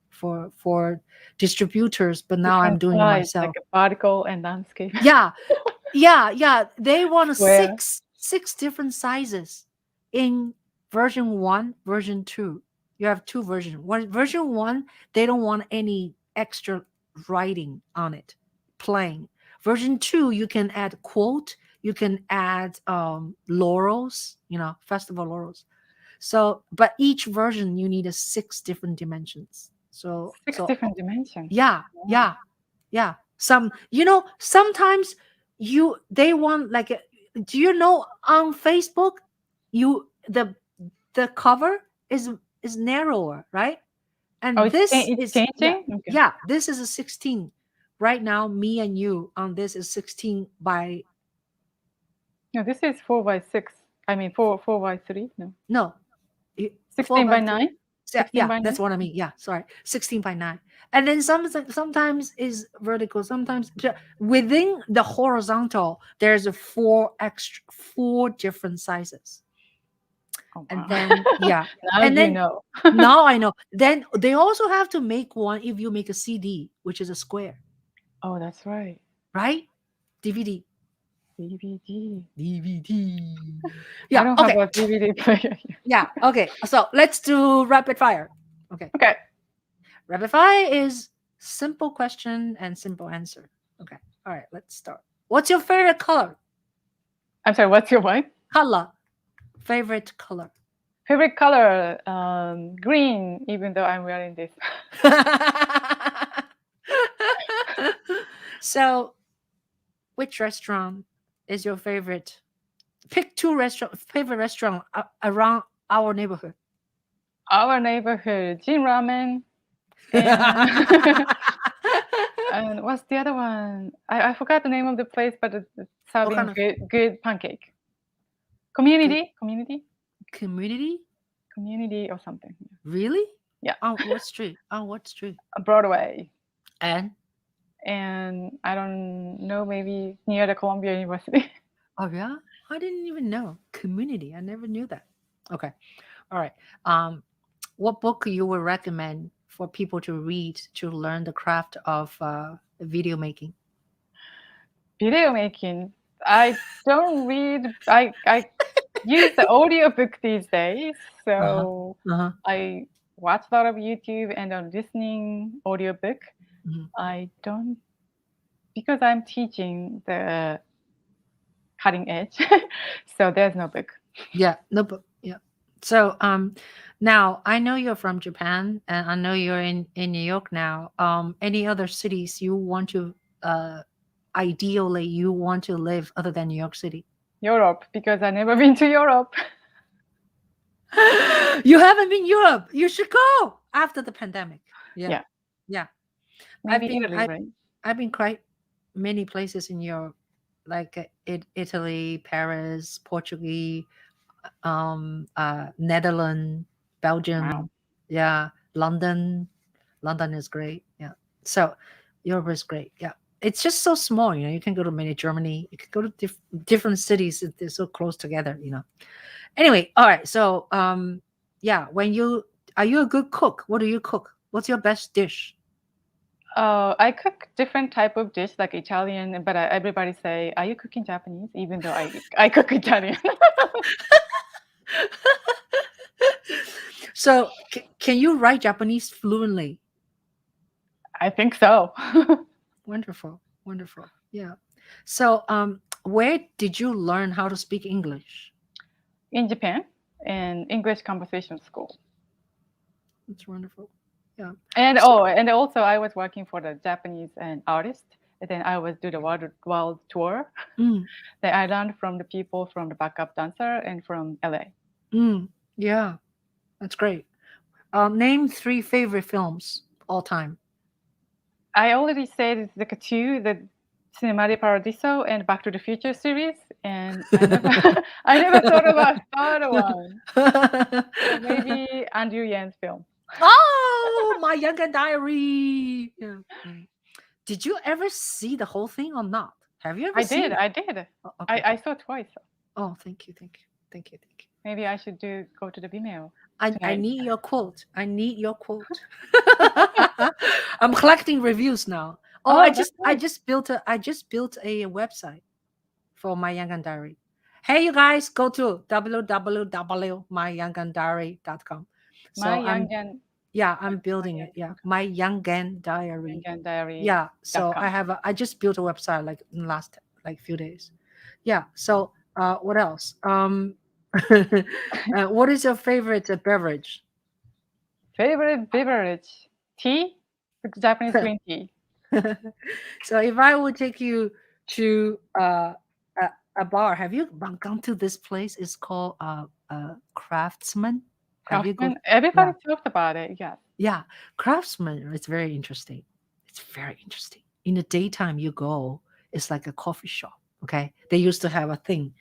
for distributors. But now I'm Different doing it size, like myself. a vertical and landscape. Yeah, yeah. They want Square. six different sizes in version 1, version 2. You have two versions. Version 1, they don't want any extra writing on it, plain. Version 2, you can add quote, you can add laurels, festival laurels. So, but each version you need a 6 different dimensions. So, Six different dimensions. yeah, Wow. yeah. Sometimes they want like do you know on Facebook, you the cover is narrower, right? Oh, And this it's is, yeah, changing? Okay. yeah, this is a 16. Right now, me and you on this is 16 by No, this is 4 by 6. I mean, 4 by 3. No. no, 4 16 by by 3. 9? Yeah, 16 yeah, by 9? that's what I mean. Yeah, sorry, 16 by 9. And then sometimes is vertical, sometimes within the horizontal there's a four different sizes. Oh, And wow. then yeah, Now and you then know. now I know. Then they also have to make one if you make a CD, which is a square, Oh, that's right. right? DVD. DVD. I Yeah, don't have okay. a DVD player here. Yeah, okay. So let's do rapid fire. Okay. Okay. Rapid fire is simple question and simple answer. Okay. All right, let's start. What's your favorite color? I'm sorry, what's your wife? Color. Favorite color. Favorite color? Green, even though I'm wearing this. So, which restaurant is your favorite? Pick two favorite restaurant around our neighborhood. Our neighborhood, Jin Ramen. And, and what's the other one? I forgot the name of the place, but it's What serving kind of good pancake. good community? Community or something. Really? Yeah, On what street? On what street? Broadway. And And I don't know, maybe near the Columbia University. oh yeah, I didn't even know community. I never knew that. Okay, all right. What book you would recommend for people to read to learn the craft of video making? Video making. I don't read. I use the audiobook these days, Uh huh. so Uh huh. I watch a lot of YouTube and I'm listening audiobook. Hmm. I don't, because I'm teaching the cutting edge. So there's no book. Yeah, no, but yeah. So now I know you're from Japan, and I know you're in New York now. Any other cities you want to ideally you want to live other than New York City? Europe, because I never been to Europe. You haven't been Europe. You should go after the pandemic. Yeah, Yeah, yeah. I've maybe been Italy, I right? I've been quite many places in Europe, like Italy, Paris, Portugal, Netherlands, Wow. Belgium, yeah, London. London is great. Yeah. So Europe is great. Yeah. It's just so small, you can go to many Germany, you can go to different cities. They're so close together. Anyway, all right. So yeah, are you a good cook? What do you cook? What's your best dish? I cook different type of dish like Italian, but everybody say, "Are you cooking Japanese?" Even though I cook Italian. So can you write Japanese fluently? I think so. Wonderful, wonderful. Yeah. So where did you learn how to speak English? In Japan, in English conversation school. That's wonderful. Yeah. And So, and also I was working for the Japanese and artist. And then I was do the world tour. mm, Then I learned from the people from the backup dancer and from LA. yeah, that's great. Name three favorite films all time. I already said the two, the Cinema di Paradiso and Back to the Future series, and I never I never thought about third one. So maybe Andrew Yan's film. Oh, My Younger Diary. Yeah. Did you ever see the whole thing or not? Have you ever I seen did, it? I did. Oh, okay. I saw twice. Oh, thank you, thank you, thank you, thank you. Maybe I should go to the Vimeo I tonight. need your quote. I need your quote. I'm collecting reviews now. Oh, Oh, that's I nice. just built a website for My Young Diary. Hey, you guys, go to www.myyoungdiary.com. My So young and I'm building it. Yeah, My Young Diary. youngdiary.com. Yeah, so I just built a website like in the last like few days. Yeah. So what else? What is your favorite beverage? Favorite beverage? Tea? Japanese green tea. So if I would take you to a bar, have you gone to this place? It's called Craftsman. Have you go? Craftsman. Everybody Yeah, talked about it. Yes. yeah. Craftsman. It's very interesting. It's very interesting. In the daytime, you go. It's like a coffee shop. Okay, they used to have a thing,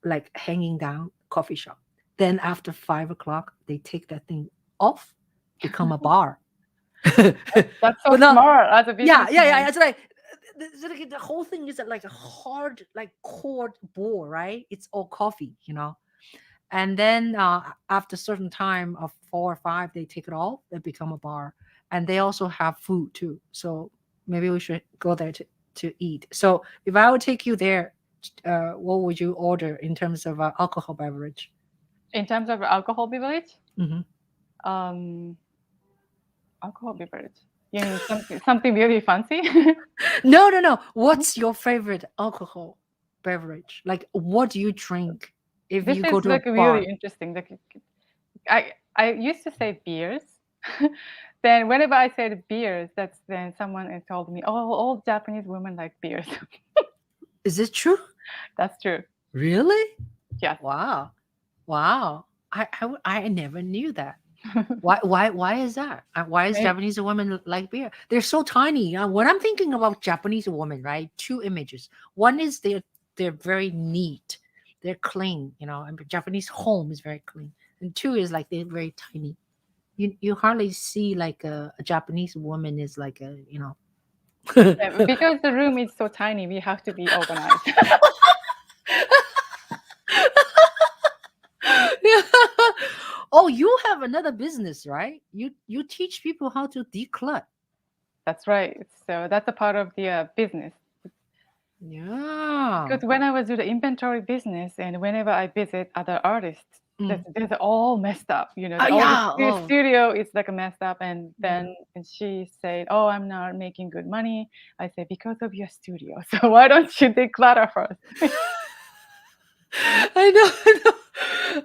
like hanging down coffee shop. Then after 5 o'clock, they take that thing off, become a bar. That's so But no, smart as a yeah. businessman. It's like the whole thing is like a hard, like cord board, right? It's all coffee. And then after certain time of 4 or 5, they take it off. They become a bar, and they also have food too. So maybe we should go there to eat. So if I would take you there, what would you order in terms of alcohol beverage? In terms of alcohol beverage, Hmm. um, alcohol beverage. You mean something really fancy? No. What's your favorite alcohol beverage? Like, what do you drink if This you go is to a like really bar? interesting. Like, I used to say beers. Then whenever I said beers, that's then someone had told me, "Oh, all Japanese women like beers." Is it true? That's true. Really? Yes. Wow. Wow. I never knew that. Why is that? Why is Maybe, Japanese women like beer? They're so tiny. When I'm thinking about Japanese women, right? Two images. One is they're very neat. They're clean, and Japanese home is very clean. And two is like they're very tiny. You hardly see like a Japanese woman is like a. because the room is so tiny, we have to be organized. Yeah. Oh, you have another business, right? You teach people how to declutter. That's right. So that's a part of the business. Yeah. Because when I was doing the inventory business, and whenever I visit other artists, Mm. there's all messed up. All Yeah. the Oh. studio is like a messed up. And Yeah. then and she said, "Oh, I'm not making good money." I said, "Because of your studio. So why don't you declutter first?" I know, I know,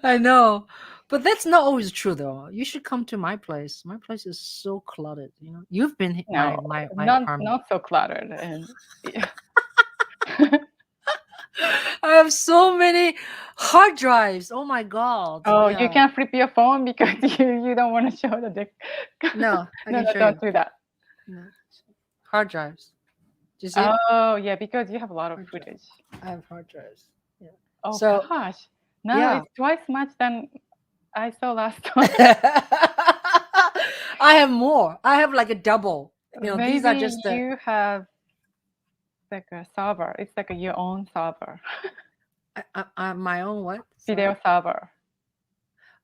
I know. But that's not always true, though. You should come to my place. My place is so cluttered. You know, you've been No, my not apartment. not so cluttered. And yeah. I have so many hard drives. Oh my god. Oh, you Yeah. can't flip your phone because you don't want to show the dick. No, I No, can no, show don't you. do that. No. Hard drives. Do you see it? Oh, yeah, because you have a lot of Hard drive. footage. I have hard drives. Yeah. Oh So gosh. No, yeah. it's twice much than I saw last time. I have more. I have like a double. You know, these are Maybe just the you have like a server. It's like your own server. my own what? Video Sorry. server.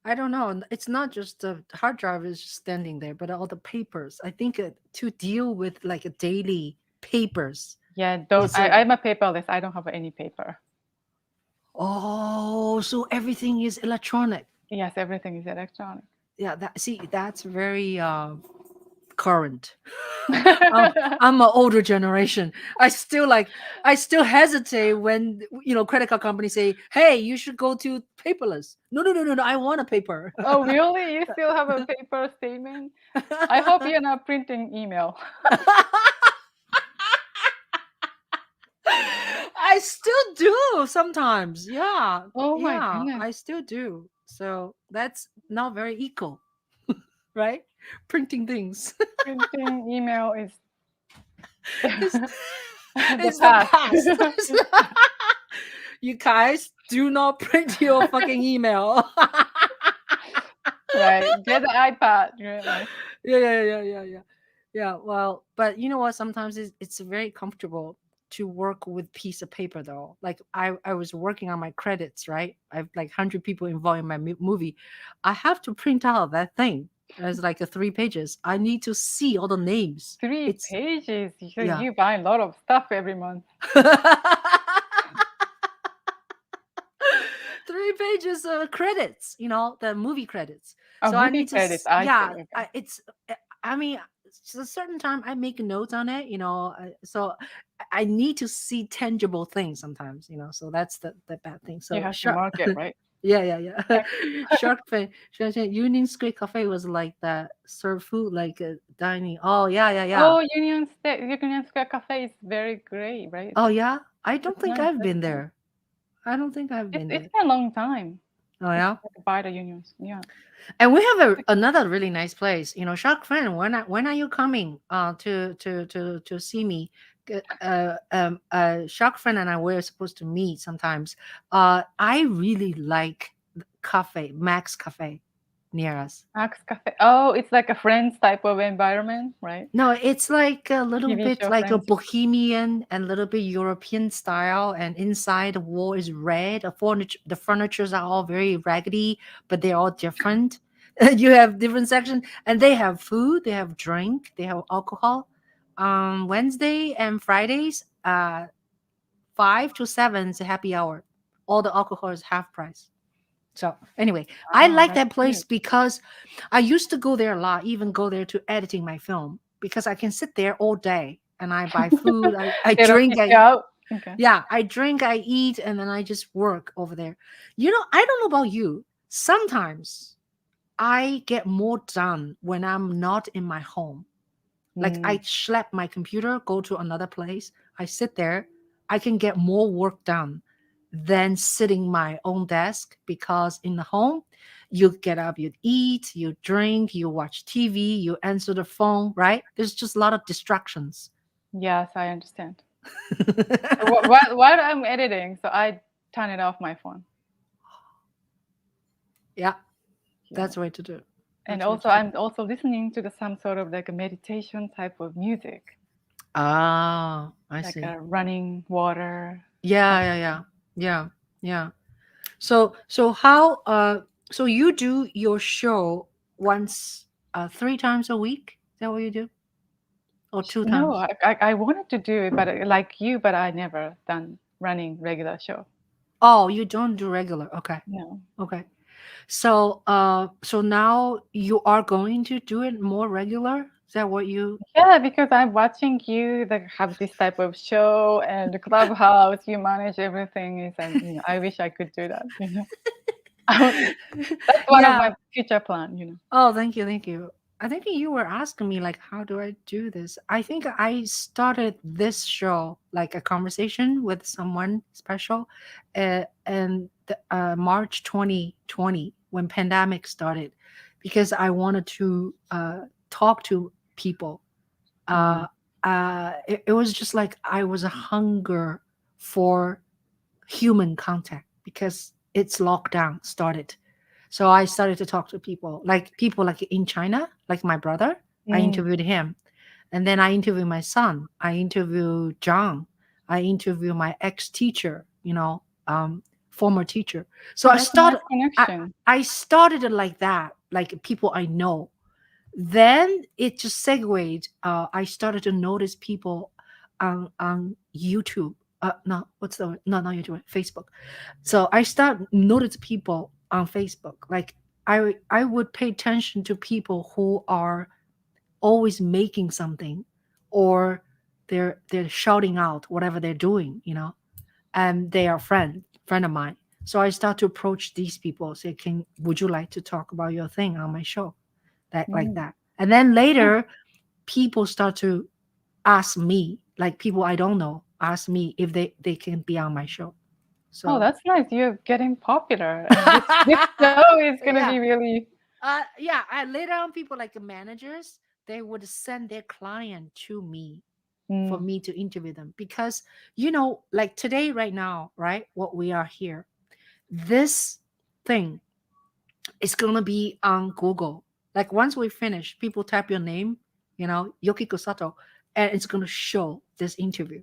I don't know. It's not just the hard drive is just standing there, but all the papers. I think to deal with like a daily papers Yeah, don't is I'm a paperless. I don't have any paper. oh, so everything is electronic. Yes, everything is electronic. Yeah, that's very current. I'm I'm an older generation. I still hesitate when credit card companies say, "Hey, you should go to paperless." No, no, no, no, no. I want a paper. Oh, really? You still have a paper statement? I hope you're not printing email. I still do sometimes. Yeah, Oh my yeah, goodness. I still do. So that's not very equal, right? Printing things. Printing email is it's, the it's the past. past. You guys do not print your fucking email. Right. Get the iPad. Right. Yeah. Yeah, well, but you know what? Sometimes it's very comfortable to work with piece of paper though. Like I was working on my credits, right? I've like 100 people involved in my movie. I have to print out that thing. It's like a 3 pages. I need to see all the names. Three It's pages. So yeah. you buy a lot of stuff every month. 3 pages of credits, the movie credits. Oh, So I movie need to, credits. I see. yeah, Okay. I mean, a certain time I make notes on it, so I need to see tangible things sometimes, so that's the bad thing. You So have to shark, mark it, right? yeah. Shark Fin, Union Square Cafe was like that, serve food like dining. Oh, yeah. Oh, Union Square Cafe is very great, right? Oh, yeah. I don't It's think nice I've been restaurant. there. I don't think I've been It's there. been a long time. Oh, It's yeah. like by the unions. Yeah. And we have another really nice place. Shark Fin, when are you coming to see me? Shark Fin and I were supposed to meet sometimes. I really like the cafe, Max Cafe near us. Max Cafe. Oh, it's like a Friends type of environment, right? No, it's like a little TV bit show like a Friends. bohemian and a little bit European style, and inside the wall is red. The furnitures are all very raggedy, but they're all different. You have different sections, and they have food, they have drink, they have alcohol. Wednesday and Fridays, 5 to 7 is a happy hour. All the alcohol is half price. So anyway, I Oh, like that's that place good. because I used to go there a lot, even go there to editing my film because I can sit there all day and I buy food, I They don't drink, kick you out. Okay. I drink, I eat, and then I just work over there. I don't know about you. Sometimes I get more done when I'm not in my home. Like I Mm, schlep my computer, go to another place. I sit there. I can get more work done than sitting my own desk because in the home, you get up, you eat, you drink, you watch TV, you answer the phone, right? There's just a lot of distractions. yes, I understand. While I'm editing, so I turn it off my phone. Yeah, Yeah. that's the way to do it. And That's the way also, to do it. I'm also listening to some sort of like a meditation type of music, Ah, I like see. a running water. Yeah. Yeah. So you do your show once 3 times a week? Is that what you do? Or two No, times? I wanted to do it, but like you, but I never done running regular show. Oh, you don't do regular. Okay. No. Okay. So now you are going to do it more regular? Is that what you? Yeah, because I'm watching you like have this type of show and the clubhouse, you manage everything is and I wish I could do that, That's one of Yeah. my future plan. Oh, thank you, thank you. I think you were asking me like, how do I do this? I think I started this show like a conversation with someone special, and March 2020 when pandemic started, because I wanted to talk to people. Mm, Uh, it was just like I was a hunger for human contact because it's lockdown started. So I started to talk to people like in China, like my brother. I mm. interviewed him. And then I interviewed my son. I interviewed John. I interviewed my ex teacher, former teacher. So Oh, I that's a nice started I connection. I started it like that, like people I know. Then it just segued. I started to notice people on YouTube. No, what's the word? No, not YouTube, Facebook. So I start notice people on Facebook. Like I would pay attention to people who are always making something, or they're shouting out whatever they're doing, and they are friend of mine. So I start to approach these people, say, "Can would you like to talk about your thing on my show?" That like Mm. that. And then Yeah. later, people start to ask me, like people I don't know, ask me if they can be on my show. Oh, So that's nice. You're getting popular, and this show is gonna be yeah, really. yeah. And later on, people like managers, they would send their client to me for Mm, me to interview them, because like today, right now, right, what we are here, this thing is gonna be on Google. Like once we finish, people type your name, Yukiko Sato, and it's gonna show this interview.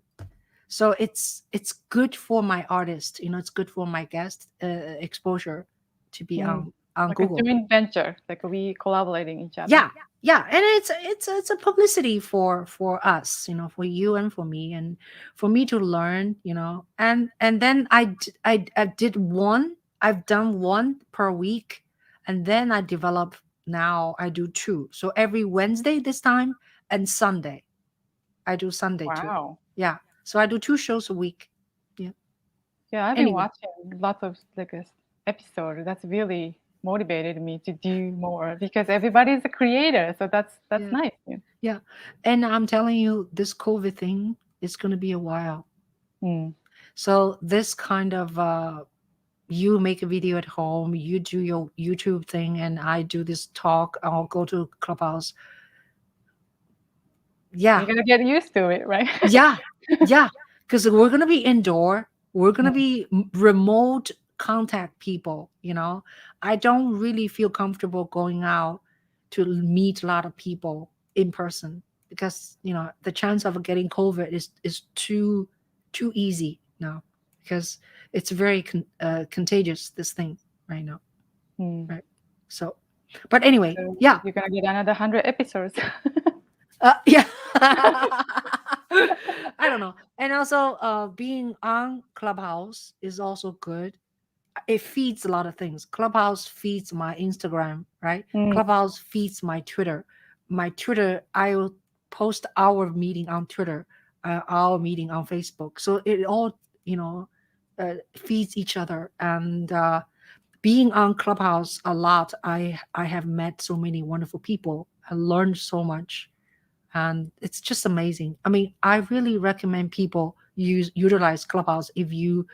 So it's good for my artist, it's good for my guest exposure to be mm. on Like a Google. joint venture, like we collaborating each other. Yeah, yeah, and it's a publicity for us, for you and for me, and for me to learn, and then I did one. I've done one per week, and then I develop. Now I do two, so every Wednesday this time, and Sunday I do Sunday too. Wow. Yeah, so I do two shows a week. Yeah. Yeah, I've been Anyway. watching lots of like this episode. That's really motivated me to do more because everybody's a creator, so that's Yeah. nice. Yeah. Yeah. And I'm telling you, this COVID thing is going to be a while. Mm, So this kind of you make a video at home, you do your YouTube thing, and I do this talk. I'll go to Clubhouse. you Yeah, gotta get used to it, right? yeah, yeah. Because we're gonna be indoor. We're gonna Mm, be remote contact people. I don't really feel comfortable going out to meet a lot of people in person, because the chance of getting COVID is too easy now, because it's very contagious, this thing right now, mm. right? So, but anyway, So yeah. you're gonna get another 100 episodes. Yeah. I don't know. And also, being on Clubhouse is also good. It feeds a lot of things. Clubhouse feeds my Instagram, right? Mm, Clubhouse feeds my Twitter. My Twitter, I will post our meeting on Twitter, our meeting on Facebook. So it all, feeds each other. And being on Clubhouse a lot, I have met so many wonderful people. I learned so much, and it's just amazing. I mean, I really recommend people utilize Clubhouse if you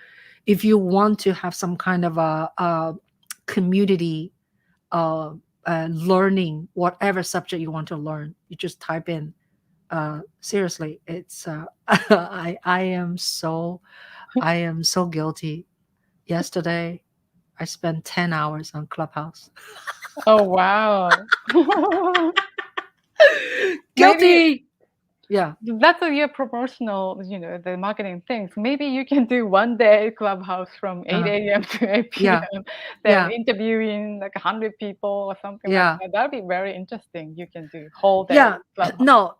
want to have some kind of a community, uh, learning whatever subject you want to learn. You just type in. Seriously, it's I am so guilty. Yesterday, I spent 10 hours on Clubhouse. oh wow. Maybe Guilty. Yeah, that's a year proportional, the marketing things. Maybe you can do one day clubhouse from uh, 8 a.m. to 8 yeah, p.m. Then yeah, interviewing like 100 people or something like yeah. that. That'd be very interesting. You can do whole day Yeah, clubhouse. no,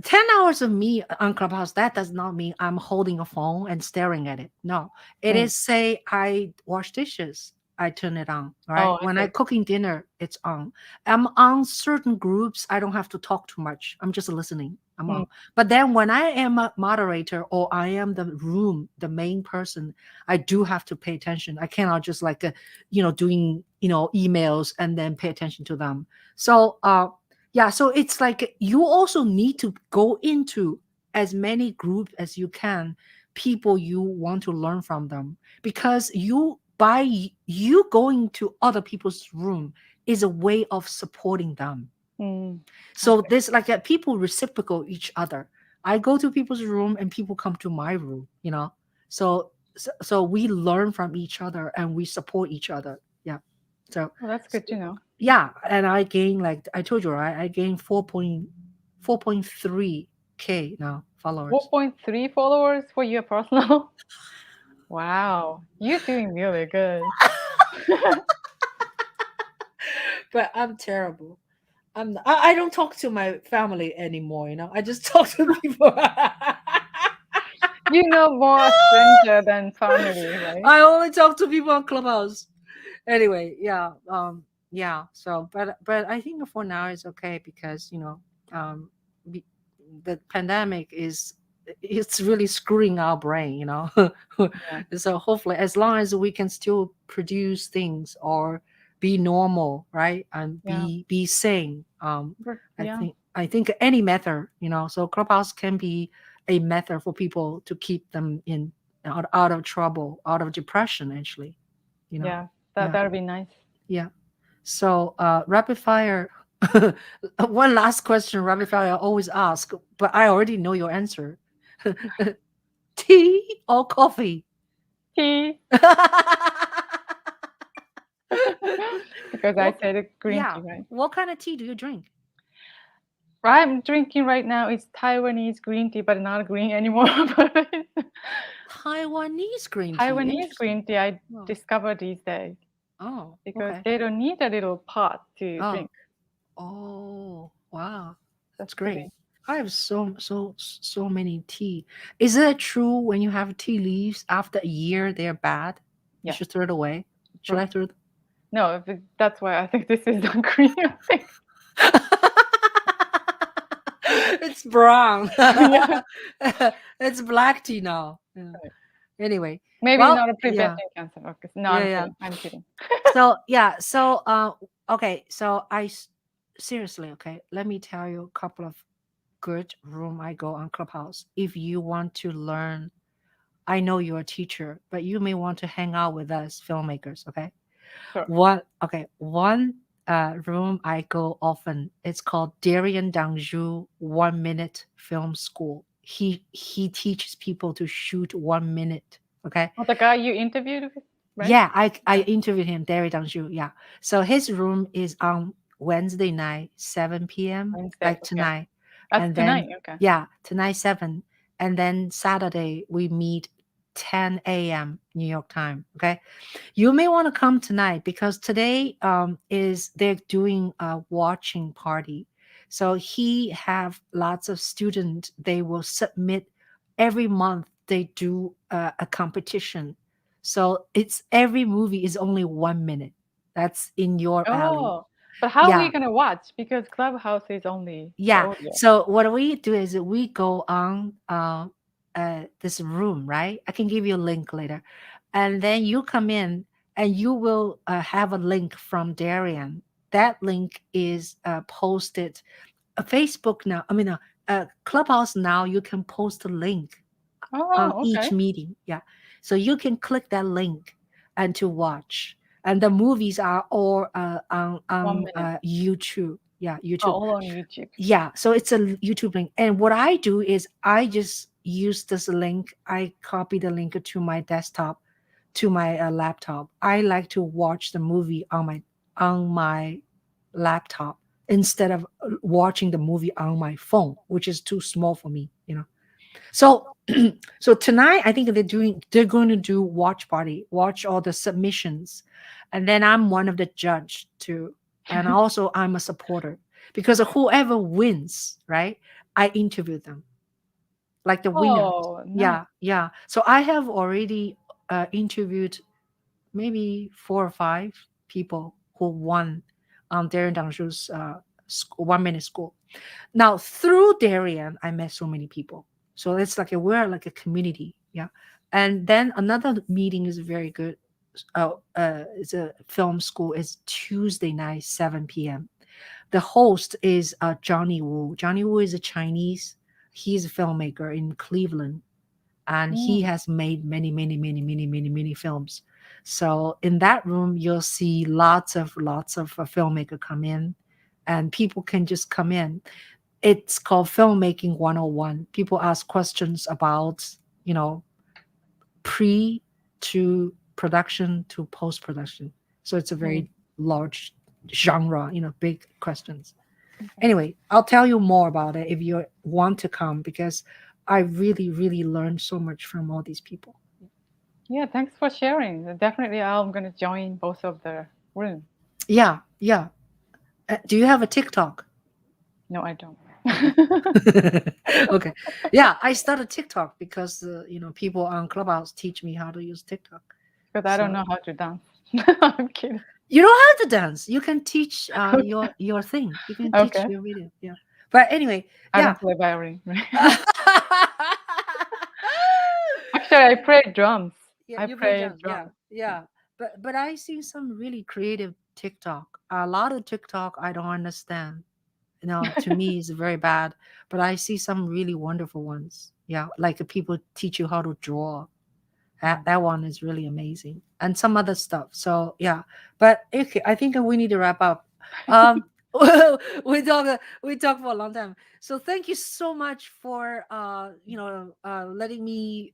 10 hours of me on Clubhouse, that does not mean I'm holding a phone and staring at it. No, it Mm, is say I wash dishes, I turn it on. Oh, Right. I When I see. cooking dinner, it's on. I'm on certain groups. I don't have to talk too much. I'm just listening. I'm Mm, on. But then when I am a moderator or I am the main person, I do have to pay attention. I cannot just like, doing, emails and then pay attention to them. So, yeah. So it's like you also need to go into as many groups as you can, people you want to learn from them, because you going to other people's room is a way of supporting them. mm, I So see. this like people reciprocal each other. I go to people's room and people come to my room. So we learn from each other and we support each other. Yeah. So Well, that's good to know. yeah, and I gain, like I told you, right? I gain 4.3K now followers. 4.3 followers for your personal. Wow, you're doing really good. But I'm terrible. I don't talk to my family anymore. I just talk to people. You know more stranger than family, right? I only talk to people on Clubhouse. Anyway, yeah, yeah. So, but I think for now it's okay because um, be, the pandemic it's really screwing our brain. Yeah, So hopefully, as long as we can still produce things or be normal, right, and yeah, be sane, I yeah, think any method. So Clubhouse can be a method for people to keep them out of trouble, out of depression, actually. You know, yeah. yeah, That'll be nice. yeah. So, rapid fire. One last question, rapid fire. I always ask, but I already know your answer. Tea or coffee? Tea, because I what? said green Yeah. tea, right? What kind of tea do you drink? I'm drinking right now is Taiwanese green tea, but not green anymore. But Taiwanese green tea. Taiwanese Interesting. green tea I Oh, discovered these days oh, because okay. they don't need a little pot to Oh, drink. oh, wow. That's That's great. pretty. I have so many tea. Is it true when you have tea leaves after a year they're bad? You Yes. should throw it away. Should I throw it? No, that's why I think this is not green. I think. It's brown. Yeah. It's black tea now. Yeah. Anyway, Maybe well, not a yeah, preventing cancer. Okay. No, yeah, I'm yeah. kidding. I'm kidding. So yeah, so okay, so seriously, okay, let me tell you a couple of good room I go on Clubhouse. If you want to learn, I know you're a teacher, but you may want to hang out with us filmmakers, okay? Sure. One room I go often. It's called Darian Dangju 1 Minute Film School. He teaches people to shoot 1 minute. Okay. Oh, the guy you interviewed with, right? Yeah, I Yeah. interviewed him, Darian Dangju. Yeah. So his room is on Wednesday night, 7 p.m. Wednesday. like Okay. tonight. That's And tonight. then Okay. yeah, tonight 7. And then Saturday we meet 10 a.m. New York time. Okay. You may want to come tonight because today is they're doing a watching party. So he have lots of students. They will submit every month. They do a competition. So it's every movie is only 1 minute. That's in your alley. Oh, but how are we Yeah, gonna watch? Because Clubhouse is only the yeah. audio. So what we do is we go on this room, right? I can give you a link later, and then you come in and you will have a link from Darian. That link is posted. Facebook now. I mean, Clubhouse now. You can post a link on Oh, each okay. meeting. Yeah. So you can click that link and to watch. And the movies are all on 1 minute. YouTube. Yeah, Oh, YouTube. all on YouTube. Yeah, so it's a YouTube link. And what I do is I just use this link. I copy the link to my desktop, to my laptop. I like to watch the movie on my laptop instead of watching the movie on my phone, which is too small for me. So so tonight I think they're going to do watch party, watch all the submissions. And then I'm one of the judge too. And also I'm a supporter because whoever wins, right? I interview them like the winners. Oh, nice. Yeah, yeah. So I have already interviewed maybe 4 or 5 people who won Darren Dangshu's 1 minute school. Now through Darien, I met so many people. So it's like we're like a community, yeah. And then another meeting is very good. It's a film school. It's Tuesday night, 7 p.m. The host is Johnny Wu. Johnny Wu is a Chinese. He's a filmmaker in Cleveland, and he Mm, has made many films. So in that room, you'll see lots of filmmaker come in, and people can just come in. It's called filmmaking 101. People ask questions about, you know, pre to production to post production. So it's a mm, very large genre, big questions. okay. Anyway, I'll tell you more about it if you want to come, because I really learned so much from all these people. Yeah, thanks for sharing. Definitely, I'm gonna join both of the room. Yeah, yeah. Do you have a TikTok? No, I don't. Okay. Yeah, I started TikTok because people on Clubhouse teach me how to use TikTok. Because I don't So know how to dance. I'm kidding. you don't have to dance. You can teach Okay. your thing. You can teach Okay. your video. Yeah. But anyway, I yeah. don't play violin. Actually, I play drums. Yeah, I you play play drums. Yeah, drums. yeah. But I see some really creative TikTok. A lot of TikTok I don't understand. To me is very bad. But I see some really wonderful ones. Yeah, like people teach you how to draw. That Mm. that one is really amazing, and some other stuff. So yeah, but okay, I think we need to wrap up. Um, we talk for a long time. So thank you so much for letting me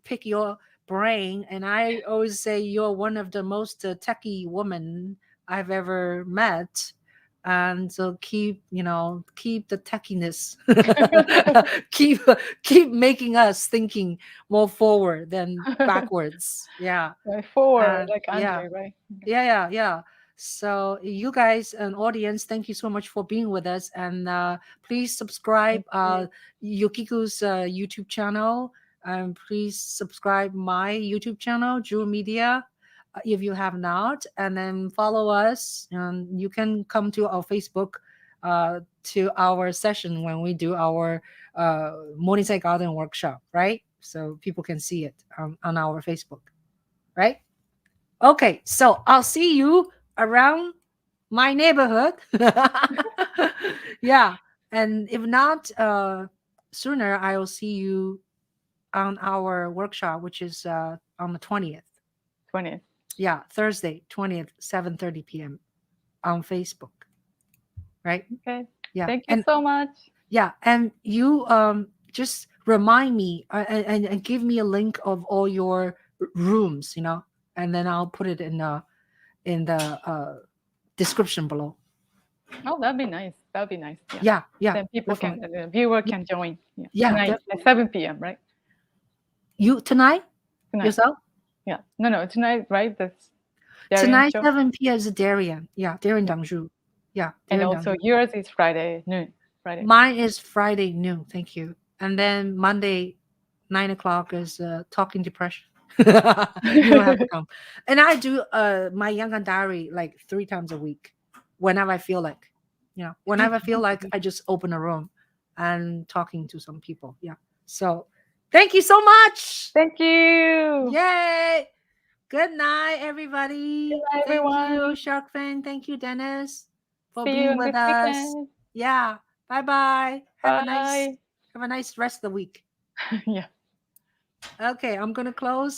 pick your brain. And I always say you're one of the most techie women I've ever met. And so keep the techiness, keep keep making us thinking more forward than backwards. Yeah. Like forward, And like yeah, Andre, right? yeah. So you guys and audience, thank you so much for being with us. And please subscribe Thank you. Yukiko's YouTube channel. And please subscribe my YouTube channel, Jewel Media, if you have not. And then follow us. And you can come to our Facebook to our session when we do our Morningside Garden workshop, right? So people can see it on our Facebook, right? Okay, so I'll see you around my neighborhood. Yeah, and if not sooner, I will see you on our workshop, which is on the 20th. 20th. Yeah, Thursday, 20th, 7:30 p.m. on Facebook, right? Okay. Yeah, Thank you and so much. yeah, and you just remind me and give me a link of all your rooms, and then I'll put it in the description below. Oh, that'd be nice. That'd be nice. Yeah. Yeah, Then people can, definitely. the viewer can join. Yeah. Yeah, Tonight at definitely. 7 p.m., right? You tonight Tonight. yourself? Yeah. No, tonight, right? That's Darien Tonight show. 7 p.m. is Darien. Yeah, Darien Yeah. Dangzhu. Yeah, And Darien also Dangzhu. yours is Friday noon. Friday. Mine is Friday noon. Thank you. And then Monday 9 o'clock is talking depression. You don't have to come. And I do my Yangon diary like 3 times a week, whenever I feel like. Whenever I feel like, I just open a room and talking to some people. Yeah. So thank you so much. Thank you. Yay. Good night, everybody. Bye, Thank you, everyone. Shark Fin. Thank you, Dennis, for See you being on with this us. weekend. Yeah. Bye-bye. Bye. Have a nice rest of the week. Yeah. Okay, I'm gonna close.